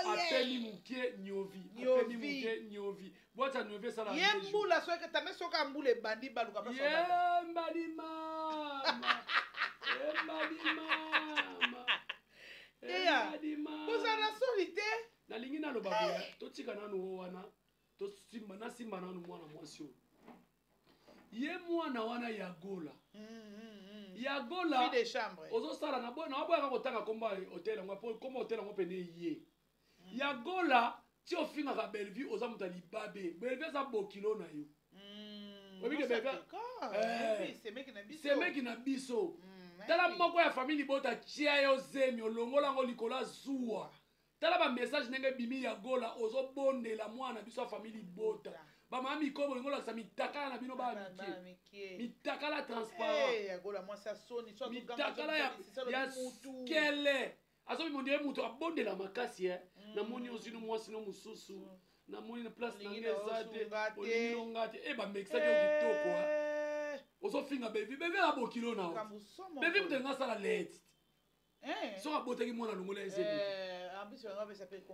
[SPEAKER 1] appeli mukie nyovi bota nyovi sala
[SPEAKER 2] yembula soka tane soka mbule bandi baluka ba
[SPEAKER 1] soka mbali mama
[SPEAKER 2] posa na solité
[SPEAKER 1] nalingi na loba totika nanu wana tosimba nasimba nanu mwana mwasi oyo ye mwana wana yagola ozosala na boyaka kotanga komba hotel yango komba hotel yango pene ye yagola ti ofingaka Bellevue oza moto ya libabe Bellevue aza bokilo na yo semeki na biso tala moko ya famille bota tia yo zemi olongola yango likolo azuwa tala ba message ndenge bimi yagola ozobondela mwana biso ya famille bota bama mikobo lingo la mitakala na bino ba mikie mitakala transparent
[SPEAKER 2] yagola mwasi asoni so
[SPEAKER 1] mitakala ya skele aso bimondie mutu abondela makasi na moni osino mwasi no mususu na moni na place na ngezate olino ngate ba mexaki okitoko ozo finga bebe abokilo na bebe mtenga sala late so abotaki mwana longola ezeli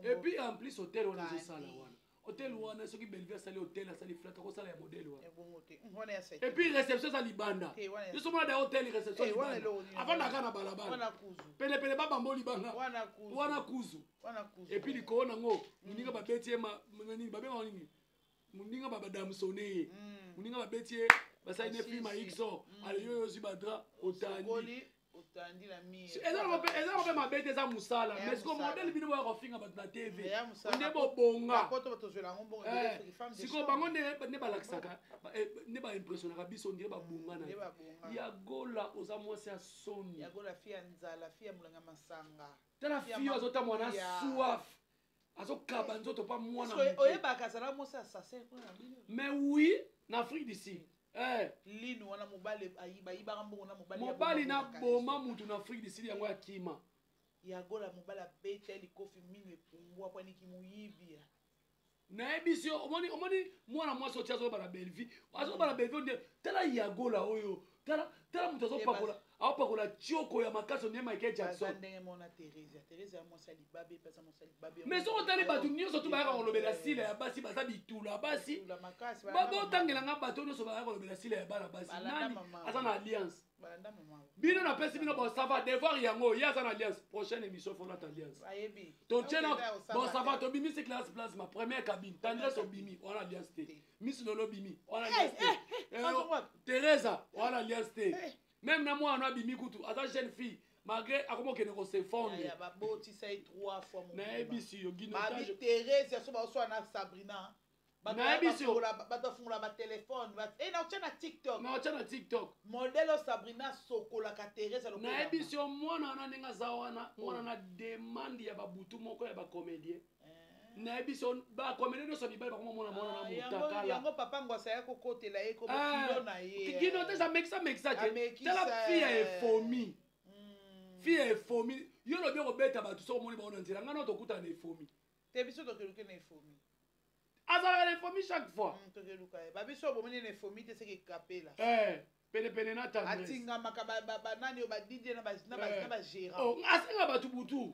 [SPEAKER 1] et puis en plus hôtel wana ezosala wana hôtel wana soki Bellevue asali hôtel asali flat akosala ya modèle wana et puis réception za libanda biso mona da hôtel réception libanda avant naka na balabala pele babamboli banga wana kuzu et puis likolo nango muninga babeti ye nini babenga nini muninga babadamsone ye muninga babeti ye basali ne film à XO aliyo yosi badra otandi
[SPEAKER 2] otandi la mire
[SPEAKER 1] eza robe mabete eza musala mais siko modèle bino boya kofinga bato na tv nde bobonga siko bango nde balakisaka nde baimpressionnaka biso ndire babonga na yagola oza mwasi ya soni
[SPEAKER 2] yagola fi ya nzala fi ya mulanga masanga
[SPEAKER 1] tala fi azotamwa na soif azokaba nzoto pa mwana
[SPEAKER 2] oyebaka azala mwasi assassin
[SPEAKER 1] mais oui na Afrique d'ici
[SPEAKER 2] lino wana mobali ayibaka mbongo na
[SPEAKER 1] mobali na boma mutu na Afrique d'ici yango ya kima
[SPEAKER 2] yagola mobali abeta likofi mino epumbwa kwani kimuyibia
[SPEAKER 1] nayebi omoni mwana mwasi oti azobala Bellevue azobala Bellevue nde tala yagola oyo tala mutu azopakola tioko ya makasi onde Michael Jackson mais soko otali bato nyonso to bayaka kolobela sila ya basi baza bitula basi botangelanga bato nyonso bayaka kolobela sila ya bana basi nani aza na alliance bino napesi bino bosava devoir yango ye aza na alliance prochaine émission folata alliance totiena bosava tobimisi classe plasma première cabine tendresse obimi wana alliance te miss lolo bimi wana alliance te Teresa wana alliance te même na mwana abimi kutu aza jeune fille malgré akomokende kosefondre nayebisi yo guinotage
[SPEAKER 2] Teresa so baoswa na Sabrina batofungola batelefone naotya na tiktok modelo Sabrina sokolaka Teresa
[SPEAKER 1] nayebisi yo mwana wana ndenge aza wana mwana na demande ya babutu moko ya bacomédien nayebisi yo bacomédien nyonso mibali bakoma mwana na motakala
[SPEAKER 2] yango papa ngwasa ya kokotela ye kilo na ye
[SPEAKER 1] kino te amekisa te tala fille ya efomi fille ya efomi yo lobi okobeta bato soko omoni baona nzela ngai no tokutana na efomi
[SPEAKER 2] te biso tokeluke na efomi
[SPEAKER 1] azalaka na efomi chaque fois
[SPEAKER 2] tokeluka ye babiso bomoni na efomi te seke ekapela
[SPEAKER 1] penepene na tendresse
[SPEAKER 2] atingamaka banani oyo badidie na bagérant
[SPEAKER 1] asenga bato butu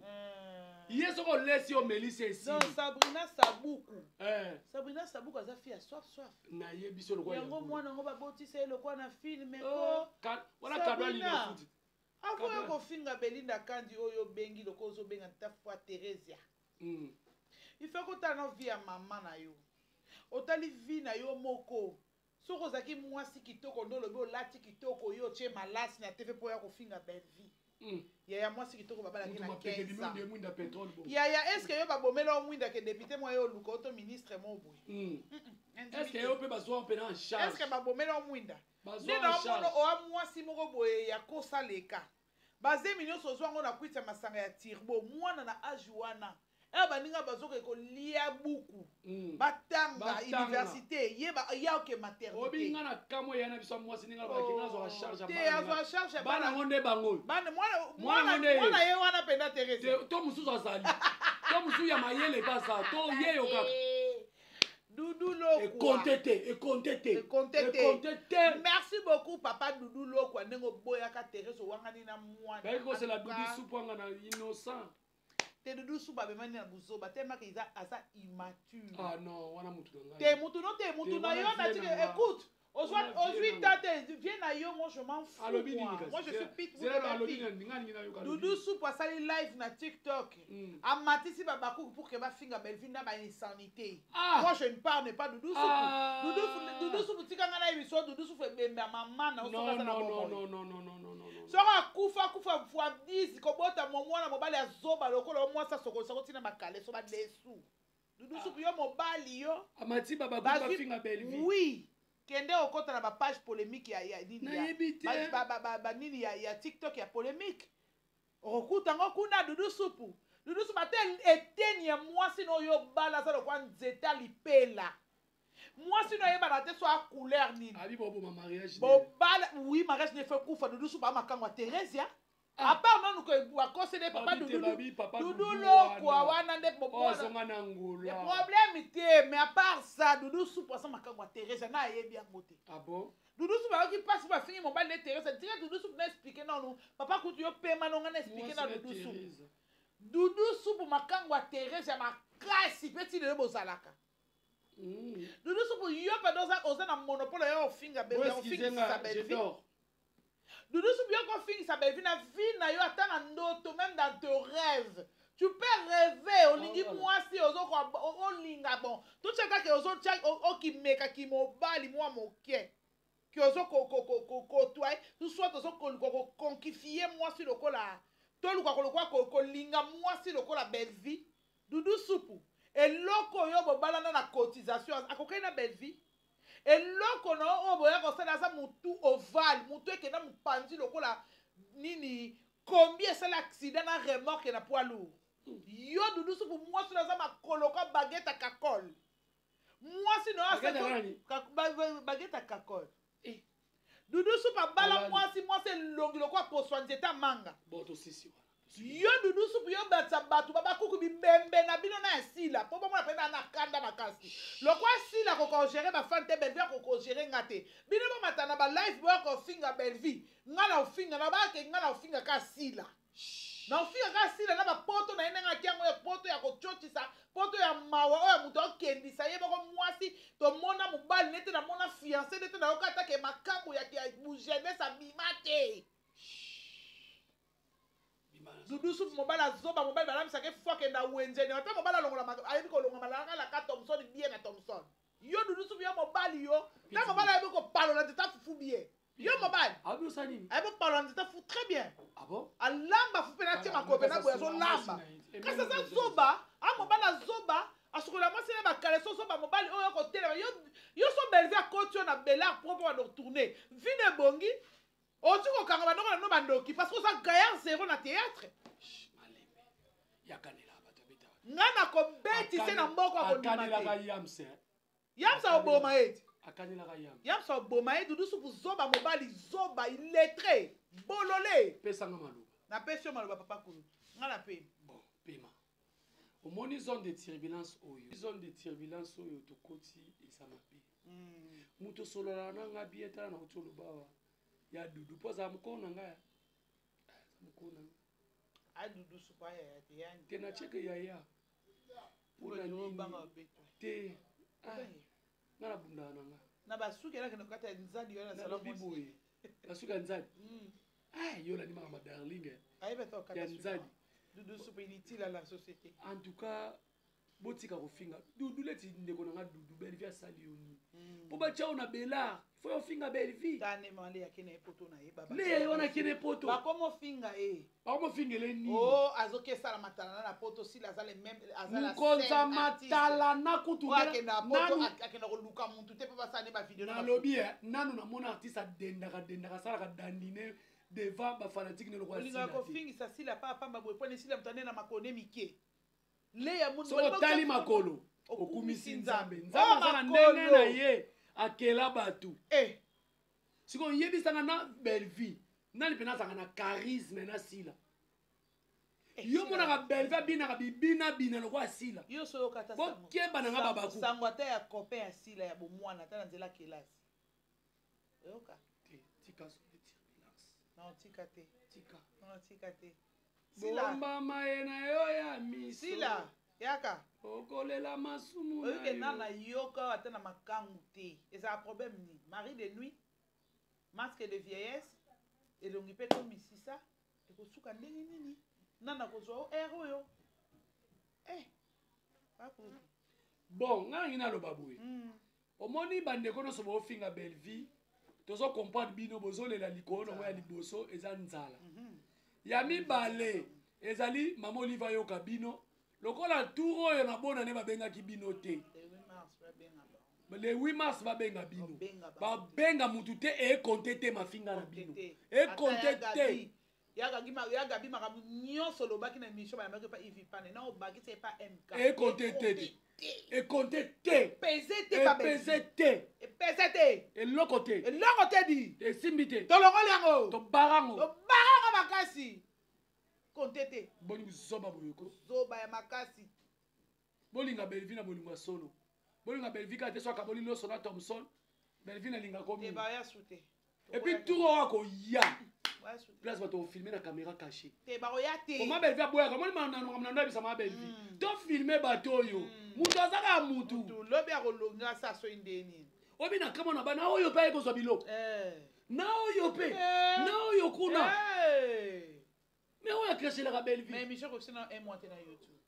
[SPEAKER 1] ye soko olesi yo melisi esili
[SPEAKER 2] Sabrina Sabuku aza fille ya soif
[SPEAKER 1] nayebi so lokwa
[SPEAKER 2] yango mwana yango babotisa ye lokwa na filme
[SPEAKER 1] wana kadwa linafuti
[SPEAKER 2] avoya kofinga Belinda Kandi oyo bengi lokozo benga tafwa Teresia. Il faut que tu aies vie à maman na yo. Otali vie na yo moko. Soko zaki mwasi kitoko ndo lobo lati kitoko yo che malasi na TV po ya kofinga belle vie. Ya mwasi kitoko baba la ki na 15 ans. Ya est-ce que yo ba bomela o mwinda ke député mo yo luko to ministre mo boy.
[SPEAKER 1] Est-ce que yo pe bazo en en charge?
[SPEAKER 2] Est-ce que ba bomela o mwinda?
[SPEAKER 1] Bazo en charge.
[SPEAKER 2] O mwasi moko boye ya kosa leka. Baze minyo sozo ngo na kwita masanga ya tirbo mwana na ajuana. Baninga bazoke ko lia buku batanga université ya ke maternité
[SPEAKER 1] obinga na kamo yana biso mwasi ninga ba kinga zo charge
[SPEAKER 2] te azo charge
[SPEAKER 1] bana ngonde bango
[SPEAKER 2] bana mwana ye wana penda Teresa
[SPEAKER 1] to mususu azali to mususu ya mayele basa to yeyo kaka
[SPEAKER 2] Doudou Loko
[SPEAKER 1] et contete.
[SPEAKER 2] Merci beaucoup papa Doudou Loko nengo boya ka Teresa wangani na mwana
[SPEAKER 1] ba c'est la Doudou soupe na innocent.
[SPEAKER 2] Te Doudou Souba bemani na buzoba tellement qu'ils asa immature.
[SPEAKER 1] Ah non, wana mutu nga.
[SPEAKER 2] Te mutu na yo na tika écoute. Aujourd'hui tate viens à yo moi je m'en fous. Moi je suis pit pour Doudou Souba sali live na TikTok. Amatisi babaku pour que ba finga Belvin na ba insanité. Moi je ne parle pas Doudou Souba. Doudou Souba tika nga na émission Doudou Souba bemba maman na
[SPEAKER 1] non.
[SPEAKER 2] Sora kufa fois 10 kobota mwana mobali azoba lokolo mwasa soko tina makale so ba desu. Doudou Souba yo mobali yo.
[SPEAKER 1] Amati babaku ba finga Belvin.
[SPEAKER 2] Oui. Kende okota na ba page polémique ya nini ya TikTok ya polémique. Okuta ngo kuna Doudou Souba. Doudou Souba tel etenia mwasi no yo bala sa lokwa nzeta lipela. Mwasi no yeba na te so a couleur nini.
[SPEAKER 1] Abi bobo ma mariage.
[SPEAKER 2] Bo bala oui mariage ne fait kufa Doudou Souba makangwa Teresia. À part non que wa conseiller papa Doudou Loko wana nde popo.
[SPEAKER 1] Oh zonga na ngula.
[SPEAKER 2] Le problème était mais à part ça Doudou Souba ça makangwa Teresia na yebi yangote.
[SPEAKER 1] Ah bon?
[SPEAKER 2] Doudou Souba qui passe ba finir mon bal de Teresia. Tira Doudou Souba na expliquer non papa kutu yo pema no ngana expliquer na Doudou Souba. Doudou Souba makangwa Teresia makasi petit de bozalaka. Doudou Souba yo pa dans un monopole yo finga bébé on finga sa belle vie. Doudou Souba yo ko finga sa belle vie na vie na yo atana ndoto même dans tes rêves. Tu peux rêver olingi mwasi ozo ko olinga bon. Tout ça que ozo ki meka ki mobali mwa moke. Ki ozo ko toi tout soit ozo ko conquifier mwasi lokola. To luka ko linga mwasi lokola belle vie. Doudou Souba eloko yo bobalana na cotisation akokai na belle vie eloko no oboya ko sala za mutu ovale mutu ekena mupandi lokola nini combien c'est l'accident na remorque na poids lourd yo Doudou Souba mwasi na za makoloka baguette à kakol mwasi no asa baguette à kakol Doudou Souba bala mwasi longi lokwa poswanze ta manga
[SPEAKER 1] boto sisi
[SPEAKER 2] yo Doudou Souba yo batsa batu baba kuku bibembe na bino na sila po mona pena na kanda makasi lokwa sila ko gérer ba fante belvi ko gérer ngate bino ba matana ba life boy ko finga belvi ngala ofinga na ba ke ngala ofinga ka sila na ofinga ka sila na ba poto na ina ngati yango ya poto ya ko chotisa poto ya mawa o ya muto kendisa yeba ko mwasi to mona mobali nete na mona fiancé nete na okata ke makambo ya bujene sa bimate Doudou Souba mobala zoba mobile balam sake fuck na wenze ne ata mobala longola ayebi ko longola malaka la ka Thompson bien na Thompson yo Doudou Souba yo mobali yo ta mobala ayebi ko palo na teta fufu bien yo mobali
[SPEAKER 1] abi osani
[SPEAKER 2] ayebi palo na teta fufu très bien
[SPEAKER 1] ah bon
[SPEAKER 2] alamba fufu na tima ko na boya zo lamba kasa za zoba a mobala zoba asukola mwasi na bakale so ba mobali oyo ko tele yo so belve a kotio na bela propre wa tourner vine bongi otu ko kanga banoko na no bandoki parce que ça gaillard zéro na théâtre
[SPEAKER 1] yakanela batabita
[SPEAKER 2] ngana ko beti se na mboko ko
[SPEAKER 1] akanela ka yamse
[SPEAKER 2] yamsa oboma eti
[SPEAKER 1] akanela ka
[SPEAKER 2] yamsa oboma eti Doudou Souba zoba mobali zoba illettré bololé
[SPEAKER 1] pesanga maluba
[SPEAKER 2] na pesio maluba papa kulu ngana pe
[SPEAKER 1] bon pema omoni zone de turbulence oyo to koti esama pe muto solola na ngabi etala na utulubawa ya Doudou poza mukona ngaya mukona
[SPEAKER 2] a Doudou Souba ya yani
[SPEAKER 1] tena cheke ya pula ni
[SPEAKER 2] banga beto
[SPEAKER 1] te ngala bundana nga
[SPEAKER 2] na basuki na kino kata nzadi yo na salon
[SPEAKER 1] biboye basuka nzadi ah yo la ma darling ya nzadi
[SPEAKER 2] Doudou soupe inutile à la société.
[SPEAKER 1] En tout cas botika kofinga Doudou leti ndeko na nga Doudou Bellevie asali yoni po bacha ona bela faut yo finga Bellevie
[SPEAKER 2] tane male yakene poto na ye baba
[SPEAKER 1] le ona kine poto
[SPEAKER 2] ba komo finga
[SPEAKER 1] ba komo fingele ni
[SPEAKER 2] oh azoke sala matala na poto si la zale même azala
[SPEAKER 1] konza matala na kutungela
[SPEAKER 2] na poto akena ko luka muntu te pa sa ne ba video
[SPEAKER 1] na lobby nanu na mona artiste dendaka sala ka dandine devant ba fanatique ne lokwa
[SPEAKER 2] sila ko fingi sa sila pa pamba boy pone sila mtane na makone mike le ya mundu
[SPEAKER 1] so tali makolo okumisi nzambe nzambe sana ndenge na ye akela batu siko yebisanga na Bellevie nani pena sanga na charisme na sila yo mona ka Bellevie bina bina lokwa sila
[SPEAKER 2] yo so kata
[SPEAKER 1] sango bo keba na nga babaku
[SPEAKER 2] sango ata ya copain ya sila ya bomwana ata na nzela kelasi yoka
[SPEAKER 1] tika so
[SPEAKER 2] non tika te
[SPEAKER 1] bomba maye na yo ya miso
[SPEAKER 2] sila yaka
[SPEAKER 1] okolela masumu
[SPEAKER 2] na yo nana yoka ata na makangu te eza problème ni mari de nuit masque de vieillesse elongi pe ko misisa ekosuka ndenge nini nana kozwa ero oyo
[SPEAKER 1] bon nga ngina loba boye omoni bandeko nyonso bofinga Bellevie tozo comprendre bino bozolela likolo ngo ya liboso eza nzala ya mibale ezali mama Oliva yoka bino lokola tour oyo na bona ne babengaki bino te le 8 mars babenga bino babenga mutu te ekonte te mafinga na bino ekonte te
[SPEAKER 2] yaga bi makambo nyonso lobaki na émission banamaki pa Yves Pane na obakisi pa MK
[SPEAKER 1] ekonte te ekonte te
[SPEAKER 2] pese te pa pese te
[SPEAKER 1] eloko te
[SPEAKER 2] di
[SPEAKER 1] esimbi te
[SPEAKER 2] tolongoli yango
[SPEAKER 1] tobarango
[SPEAKER 2] makasi konte te
[SPEAKER 1] boni zoba boyoko
[SPEAKER 2] zoba ya makasi
[SPEAKER 1] bolinga Bellevie na bolinga solo bolinga Bellevie ka te so akaboli loso na Thompson Bellevie na linga komi
[SPEAKER 2] te ba ya sute
[SPEAKER 1] et puis tout ko ya place bato filmer na caméra cachée
[SPEAKER 2] te ba ya te
[SPEAKER 1] comment Bellevie boya comment na ndo bisa ma Bellevie to filmer bato yo mutu azaka mutu
[SPEAKER 2] lobi akolonga sa so indeni
[SPEAKER 1] obi na kama na bana oyo pa eko so biloko na oyo pe na oyo kuna mais oyo cracher la Bellevie
[SPEAKER 2] mais Michel aussi na un mois na YouTube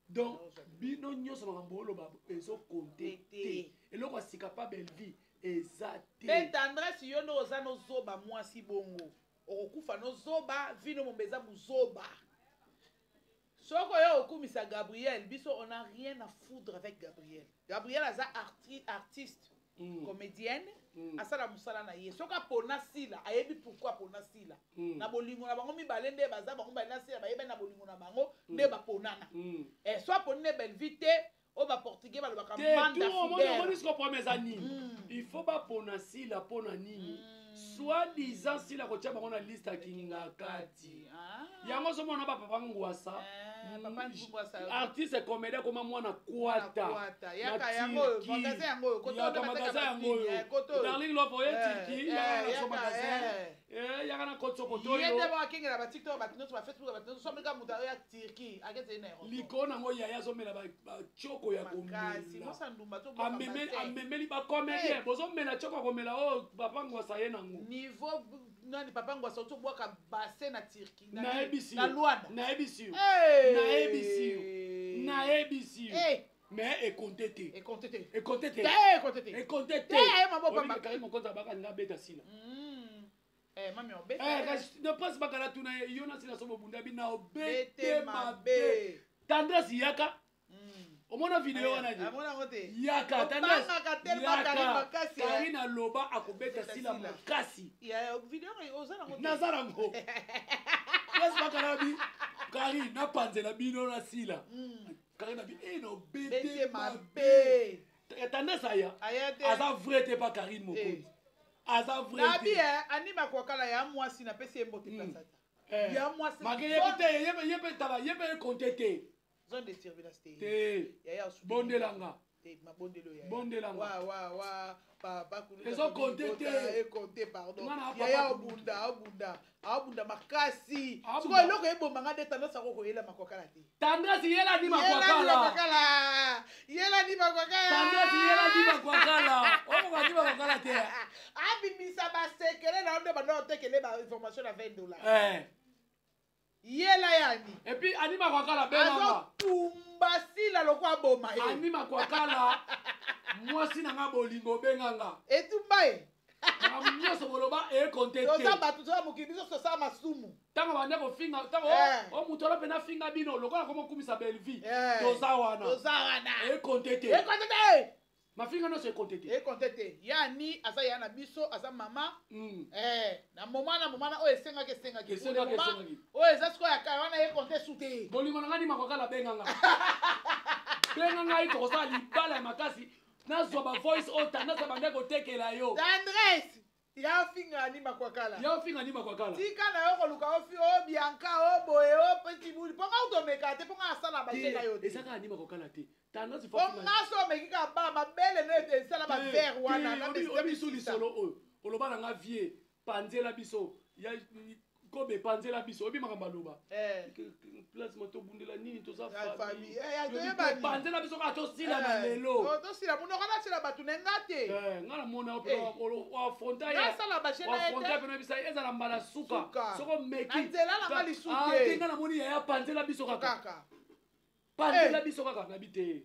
[SPEAKER 1] donc bino nyonso makambo oloba ezo compter te eloko asika pa Bellevie ezate
[SPEAKER 2] pe tendresse yo no oza no zoba mwasi bongo okokufa no zoba vino mombeza muzoba soko yo okumisa Gabriel biso on a rien à foutre avec Gabriel aza artiste comédienne asala musala na ye soka pona sila ayebi pourquoi pona sila na bolingo na bango mibale nde baza bango bali na sila bayeba na bolingo na bango nde baponana soit pone Bellevie te o ba portugais ba lobaka manda
[SPEAKER 1] fidèle il faut ba pona sila pona nini soit disant sila ko tia bango na liste akinga kati yango so mona ba papa ngwasa artiste comédien comme mwana kwata
[SPEAKER 2] yaka yango magasin yango koto
[SPEAKER 1] darling lopo yetiki yaka so magasin yaka na koto koto
[SPEAKER 2] yende ba kinga ba TikTok ba tino ba Facebook ba tino so meka muta ya Turquie akete na
[SPEAKER 1] likona ngo yaya zo mela ba choko ya komela amemeli ba comédien bozo mela choko komela o papa ngwasa ye nango
[SPEAKER 2] niveau nani papa ngwasa to boka bassin na Turquie
[SPEAKER 1] na
[SPEAKER 2] Luanda
[SPEAKER 1] na ebisi mais ekonte te
[SPEAKER 2] mabo papa
[SPEAKER 1] kari mokonza baka nga beta sila
[SPEAKER 2] mami obeta
[SPEAKER 1] ne pense pas kala tuna yona sila so bobunda bina obete mabe tendresse yaka omona video wana yaka tendresse Karina loba akobeta sila makasi naza nango place bakarabi Kari na panzela bino na sila Kari na bi no bete mabe tendresse aya aza vrai te pa Karine Mokonzi aza vrai te
[SPEAKER 2] nabi anima kwa kala ya mwasi na pesi embote pasata ya mwasi
[SPEAKER 1] mage yebe tala yebe kontete
[SPEAKER 2] zone de turbulence
[SPEAKER 1] te bondelanga bondela
[SPEAKER 2] wa papa
[SPEAKER 1] ezo compter te
[SPEAKER 2] compter pardon yaya abunda makasi siko eloko ebomanga nde tendance ako koyela makwakala te
[SPEAKER 1] tendance yela ni makwakala okoka di makwakala te
[SPEAKER 2] abimisa basekele na nde bando otekele ba information na $20 yela yani
[SPEAKER 1] et puis ani makwakala benanga
[SPEAKER 2] tumba sila loko aboma ye
[SPEAKER 1] ani makwakala mwasi nanga bolingo benganga
[SPEAKER 2] etumba ye
[SPEAKER 1] nyonso boloba ekonte te
[SPEAKER 2] toza bato toza mokili biso tosala masumu
[SPEAKER 1] ntango bande kofinga ntango omutu olo mpena finga bino lokola komokumisa belvi toza wana ekonte te mafinga nyonso ekonte
[SPEAKER 2] te yani aza ya na biso aza mama na momana oyo esengaki oyo eza sikoyo yaka wana ekonte su te
[SPEAKER 1] bolingo nanga ni makwakala benganga benganga ye tokosala libala ya makasi nazwa bavoice ota nazwa bande kotekela yo
[SPEAKER 2] tendresse yafinga ni makwakala tika na yo koluka ofi o bianka o boye o petit bouli mponga utomeka te mponga asala baseka yo te
[SPEAKER 1] ezaka ni makwakala te
[SPEAKER 2] mponga so omeki ka bala mabele no esala bavere wana
[SPEAKER 1] obiso lisolo oyo oloba nanga vie panzela biso kobe panzela biso obi makambo aloba place moto bundela nini toza famille panzela biso ka tosila na lelo
[SPEAKER 2] tosila munoko nasila bato nenga te
[SPEAKER 1] nga na mona afronta pena bisa ezala mbala suka soko meki
[SPEAKER 2] nzela nanga lisuke
[SPEAKER 1] nga na moni yaya panzela biso kaka panzela biso kaka nabi te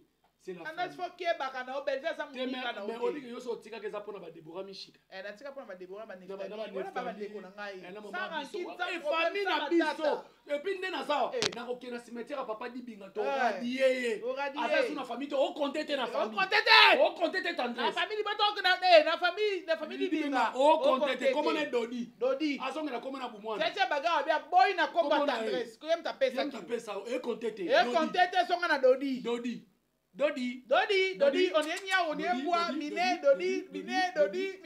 [SPEAKER 2] anasi fo kebaka na obelve aza moninga na
[SPEAKER 1] olingi nyonso otikaka eza mpona badebora mishika
[SPEAKER 2] natika mpona badebora banefamiwana babandeko na ngai
[SPEAKER 1] efami na biso epui nde nazawa nakokenda cimetière ya papa dibinga toradie ye aza su na famille te okonte te na familleokonte te
[SPEAKER 2] na famille dibinga
[SPEAKER 1] okonte te komona dodi azongela komona bumwana
[SPEAKER 2] tete bagawa bia boyi na kombo ya tendresse koyemta
[SPEAKER 1] pesa ekonte
[SPEAKER 2] te songa na dodi
[SPEAKER 1] Dodi,
[SPEAKER 2] on est nia, on est bois, miné, Dodi.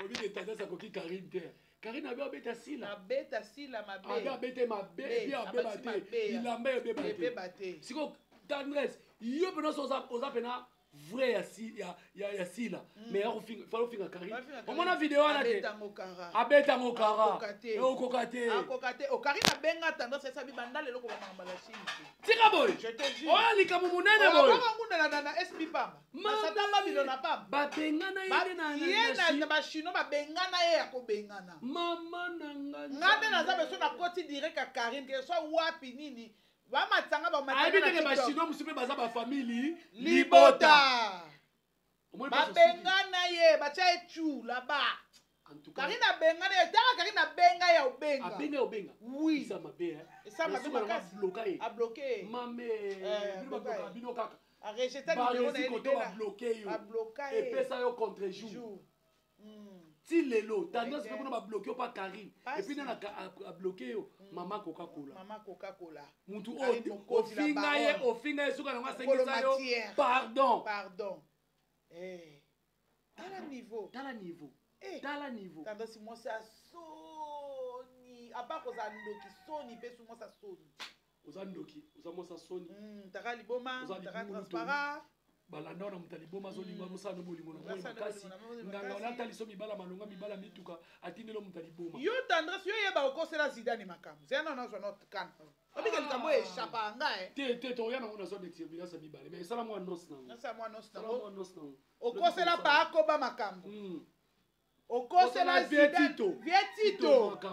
[SPEAKER 1] Obi de tendance à coquille Karine terre. Karine avait bêta sila.
[SPEAKER 2] Bêta sila ma
[SPEAKER 1] bé. Avait bêté ma bé, bien bêté. Il a bé bêté. Si ko tendresse, yo pena oza pena vrai ya sila. Mais il faut finir Karine. On a vidéo là te. Abeta ngokara. Okokate.
[SPEAKER 2] O Karine benga tendance esa bi bandale loko ba mambala chini.
[SPEAKER 1] Tika boy.
[SPEAKER 2] Je te jure.
[SPEAKER 1] Oh likamu munene boy.
[SPEAKER 2] Ba ngunda na SP pamba. Masata babilo na pamba.
[SPEAKER 1] Ba bengana yende na
[SPEAKER 2] ye na ba chino ba bengana ye ya ko bengana.
[SPEAKER 1] Mama nanga.
[SPEAKER 2] Ngande na za beso na koti direct ka Karine ke so wapi nini. Ba matanga ba matanga.
[SPEAKER 1] Abi te ba chino musupe baza ba famille libota.
[SPEAKER 2] Ba bengana ye ba cha echu là-bas. En tout cas, Karina benga ne tanga Karina benga ya obenga.
[SPEAKER 1] Abenga obenga.
[SPEAKER 2] Oui.
[SPEAKER 1] Ça m'a bien.
[SPEAKER 2] Ça m'a bien
[SPEAKER 1] bloqué.
[SPEAKER 2] A bloqué.
[SPEAKER 1] Mamé. Bino kaka.
[SPEAKER 2] A rejeter numéro na
[SPEAKER 1] ele. Bloqué yo.
[SPEAKER 2] A bloqué.
[SPEAKER 1] Et pesa yo contre jour. Ti lelo, tendance pe ba bloquer pas Karine. Et puis na a bloqué yo Mama Coca-Cola.
[SPEAKER 2] Mama Coca-Cola.
[SPEAKER 1] Mutu o finga ye suka na nga sengisa yo. Pardon.
[SPEAKER 2] Tala niveau.
[SPEAKER 1] Tala niveau.
[SPEAKER 2] Tendance moi ça soni. A part koza ndoki soni pe su moi ça soni.
[SPEAKER 1] Oza ndoki, oza moi ça soni.
[SPEAKER 2] Taka liboma, taka transparent.
[SPEAKER 1] Balanda na mutali boma zo lingwa musa no bolingo na moi makasi. Nganga olata liso mibala malonga mibala mituka atindelo mutali boma.
[SPEAKER 2] Yo tendance yo yeba okosela Zidane makamu. Zena na zo not kan. Obika likambo echapa nga
[SPEAKER 1] te to yana ona zo d'expérience mibale mais sala moi nos na.
[SPEAKER 2] Sala moi nos na. Okosela pa akoba makamu. Okosela Vietito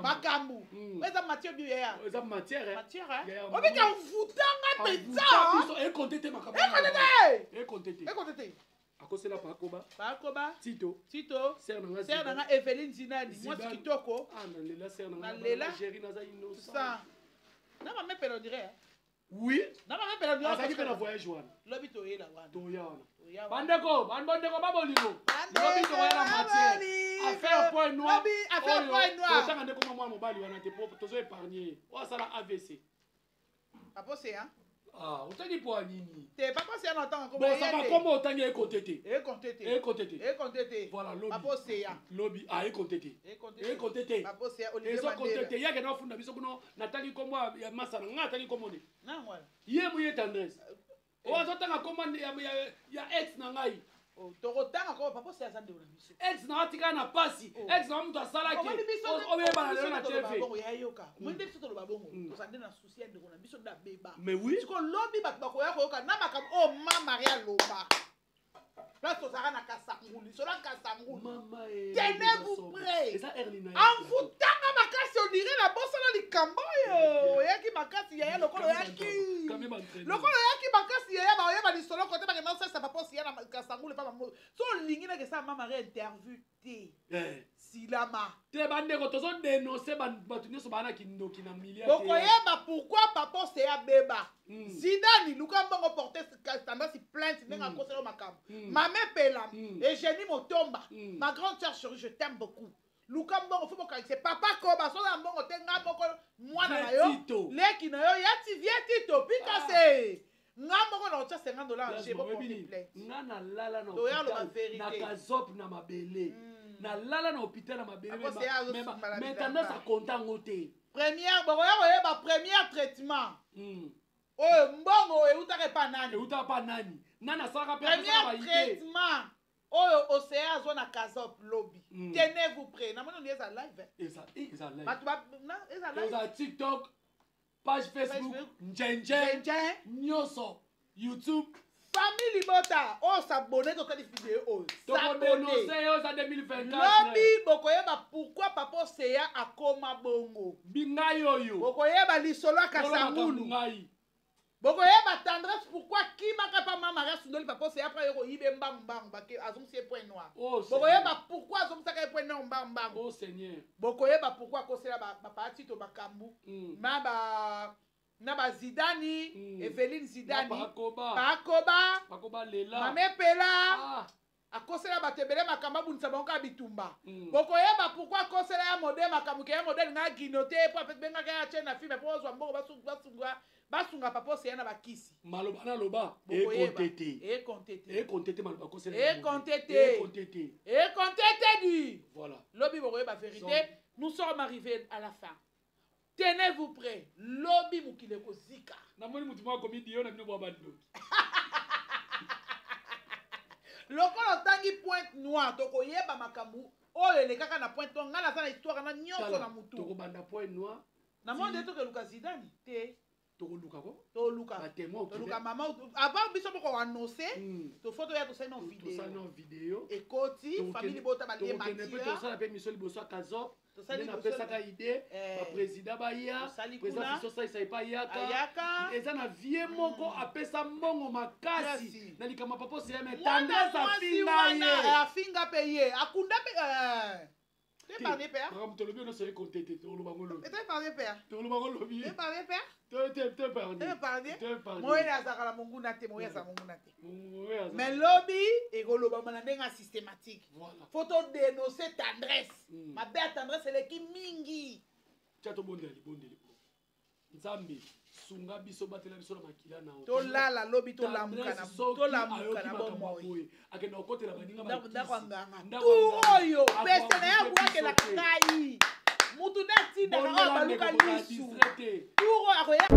[SPEAKER 2] makambu. Eza matière du ya.
[SPEAKER 1] Eza matière.
[SPEAKER 2] Obika mvutanga peza.
[SPEAKER 1] E contete makambu. E contete. Akosela pa akoba. Tito. Ser
[SPEAKER 2] nanga Eveline Zinadi. Moi kitoko.
[SPEAKER 1] Na lela ser nanga. Chérie naza innocent.
[SPEAKER 2] Ça. Na ba mepelo dirait.
[SPEAKER 1] Oui.
[SPEAKER 2] Na ba mepelo dirait.
[SPEAKER 1] Azaki pe na voyage wana.
[SPEAKER 2] Lobi to yela wana.
[SPEAKER 1] Bandeko babolino. Lobi to yela matière. Affaire point noir. Otanga ndeko mwa mobali wana te tozo épargner. O sala AVC.
[SPEAKER 2] Apose hein.
[SPEAKER 1] Ah, otangi po nini?
[SPEAKER 2] Te papa c'est un temps
[SPEAKER 1] Bon, ça va comment otangi e compté?
[SPEAKER 2] E compté.
[SPEAKER 1] Voilà, lobby.
[SPEAKER 2] Papa c'est ya.
[SPEAKER 1] Lobby a e compté.
[SPEAKER 2] E compté. Papa c'est Olivier
[SPEAKER 1] Mandela.
[SPEAKER 2] Mandela.
[SPEAKER 1] Compté, ya kena funda biso kuno natali komo ya masana nga natali komo ni.
[SPEAKER 2] Na wala.
[SPEAKER 1] Ye mu ye tendresse. O azotanga komo ya ex na ngai.
[SPEAKER 2] Tokotanga ko papa c'est azande na biso.
[SPEAKER 1] Ex na atika na pasi. Ex na mtu asala ke. O be bana lelo na TV.
[SPEAKER 2] Bongo ya yoka. Mwende biso to babongo. To sande na souci ende na biso da beba.
[SPEAKER 1] Mais oui.
[SPEAKER 2] Siko lobby bat bakoya ko yoka na makam o ma Maria Loba. Là to sara na kasanguli. So la kasanguli.
[SPEAKER 1] Mama
[SPEAKER 2] tenez-vous prêts.
[SPEAKER 1] Et ça Erlina.
[SPEAKER 2] En foutanga makasi on dirait la bossa na likambo yo. Yaki makasi ya lokolo yaki. Lokolo yaki makasi ya ba yeba ni solo côté ba non ça papa si ya na kasanguli pa mamu. So lingi na ke sa mama re interview te. Silama.
[SPEAKER 1] Te bande ko tozo dénoncer batu nyoso bana kindoki na milliard.
[SPEAKER 2] Bokoyeba pourquoi papa c'est ya beba. Zidane lukambo ngo porter tendance plainte nenga koselo makambo. Mame Pela et Jenny Motomba. Ma grande sœur chérie, je t'aime beaucoup. Lukambo faut que c'est papa Koba so na mbongo tenga moko mwana na yo. Leki na yo yati vie Tito pikase. Ngamoko na $50 chez moi pour plainte.
[SPEAKER 1] Ngana lala na kazop na mabele. Na lala na hôpital na mabele. Mais tendance à compter ngote.
[SPEAKER 2] Première bokoya premier traitement. Oh mbongo eutaka pa nani?
[SPEAKER 1] Eutaka pa nani? Nana saka pe
[SPEAKER 2] premier traitement. Oh océan zone na kazop lobby. Tenez-vous prêts. Na mono lieza live.
[SPEAKER 1] Eza live.
[SPEAKER 2] Batuba na eza live.
[SPEAKER 1] Eza TikTok, page Facebook, Njenje, Nyoso, YouTube.
[SPEAKER 2] Famille Bota, oh s'abonner dans cette vidéo.
[SPEAKER 1] S'abonner ça 2024.
[SPEAKER 2] Lobby bokoyeba pourquoi papa Seya akoma bongo.
[SPEAKER 1] Binga yoyo.
[SPEAKER 2] Bokoyeba lisolo kasangulu. Bokoyeba tendresse pourquoi qui m'a pas maman Sundoli papa Seya après yoko yibe mbang mbang bake azum c'est point noir. Bokoyeba pourquoi azum saka point noir mbang mbang.
[SPEAKER 1] Oh Seigneur.
[SPEAKER 2] Bokoyeba pourquoi kosela ba parti to bakambu. Na ba Zidani, Eveline Zidani, Pakoba,
[SPEAKER 1] Lela,
[SPEAKER 2] Mame Pela, akosela batebele makamba bunisa bango bitumba. Bokoyeba pourquoi akosela ya modèle makamu ke ya modèle nga ginote po apet benga ka ya na film po zo mbongo basunga papa c'est na bakisi.
[SPEAKER 1] Maloba na loba
[SPEAKER 2] e contete
[SPEAKER 1] maloba kosela.
[SPEAKER 2] E contete du.
[SPEAKER 1] Voilà.
[SPEAKER 2] Lobby bokoyeba vérité, nous sommes arrivés à la fin. Tenez-vous prêts. Lobby mukileko zika.
[SPEAKER 1] Namoni mutu mwa komidi yo na bino bwa bando.
[SPEAKER 2] Lokolo tangi pointe noire toko yeba makambu. Oyo le kaka na pointe noire ngana sana histoire na nyonso na mutu.
[SPEAKER 1] Toko banda pointe noire.
[SPEAKER 2] Na monde to ke Luka Zidane te.
[SPEAKER 1] Toko luka ko?
[SPEAKER 2] To luka.
[SPEAKER 1] Ba témoin.
[SPEAKER 2] To luka mama avant biso boko annoncer. To photo ya to sa no vidéo.
[SPEAKER 1] To sa no vidéo.
[SPEAKER 2] Ekoti famille bota ba lié
[SPEAKER 1] bâtir. To sa la pe mission liboso Kazop. Na pesa ka idée ba président ba ya président biso sa isa pa yaka eza na vie moko apesa mbongo makasi na likama papa c'est mais tendance à
[SPEAKER 2] finga payer akunda te parler père
[SPEAKER 1] comme to lobi no se compter te lo bango lo
[SPEAKER 2] te parler père
[SPEAKER 1] to lo bango lobi
[SPEAKER 2] te parler père
[SPEAKER 1] te parler
[SPEAKER 2] moi na zakala monguna te moi za monguna te mais lobby et goloba manandenga systématique photo dénoncer tendresse ma belle tendresse elle est qui mingi
[SPEAKER 1] chato bondeli nzambe sunga biso batela biso na makila na
[SPEAKER 2] to lala lobby to lamuka na bomoy
[SPEAKER 1] akenda okotela baninga
[SPEAKER 2] ba turoyo pese na ya bwake la kai mutu dati na baluka lisu turo akoya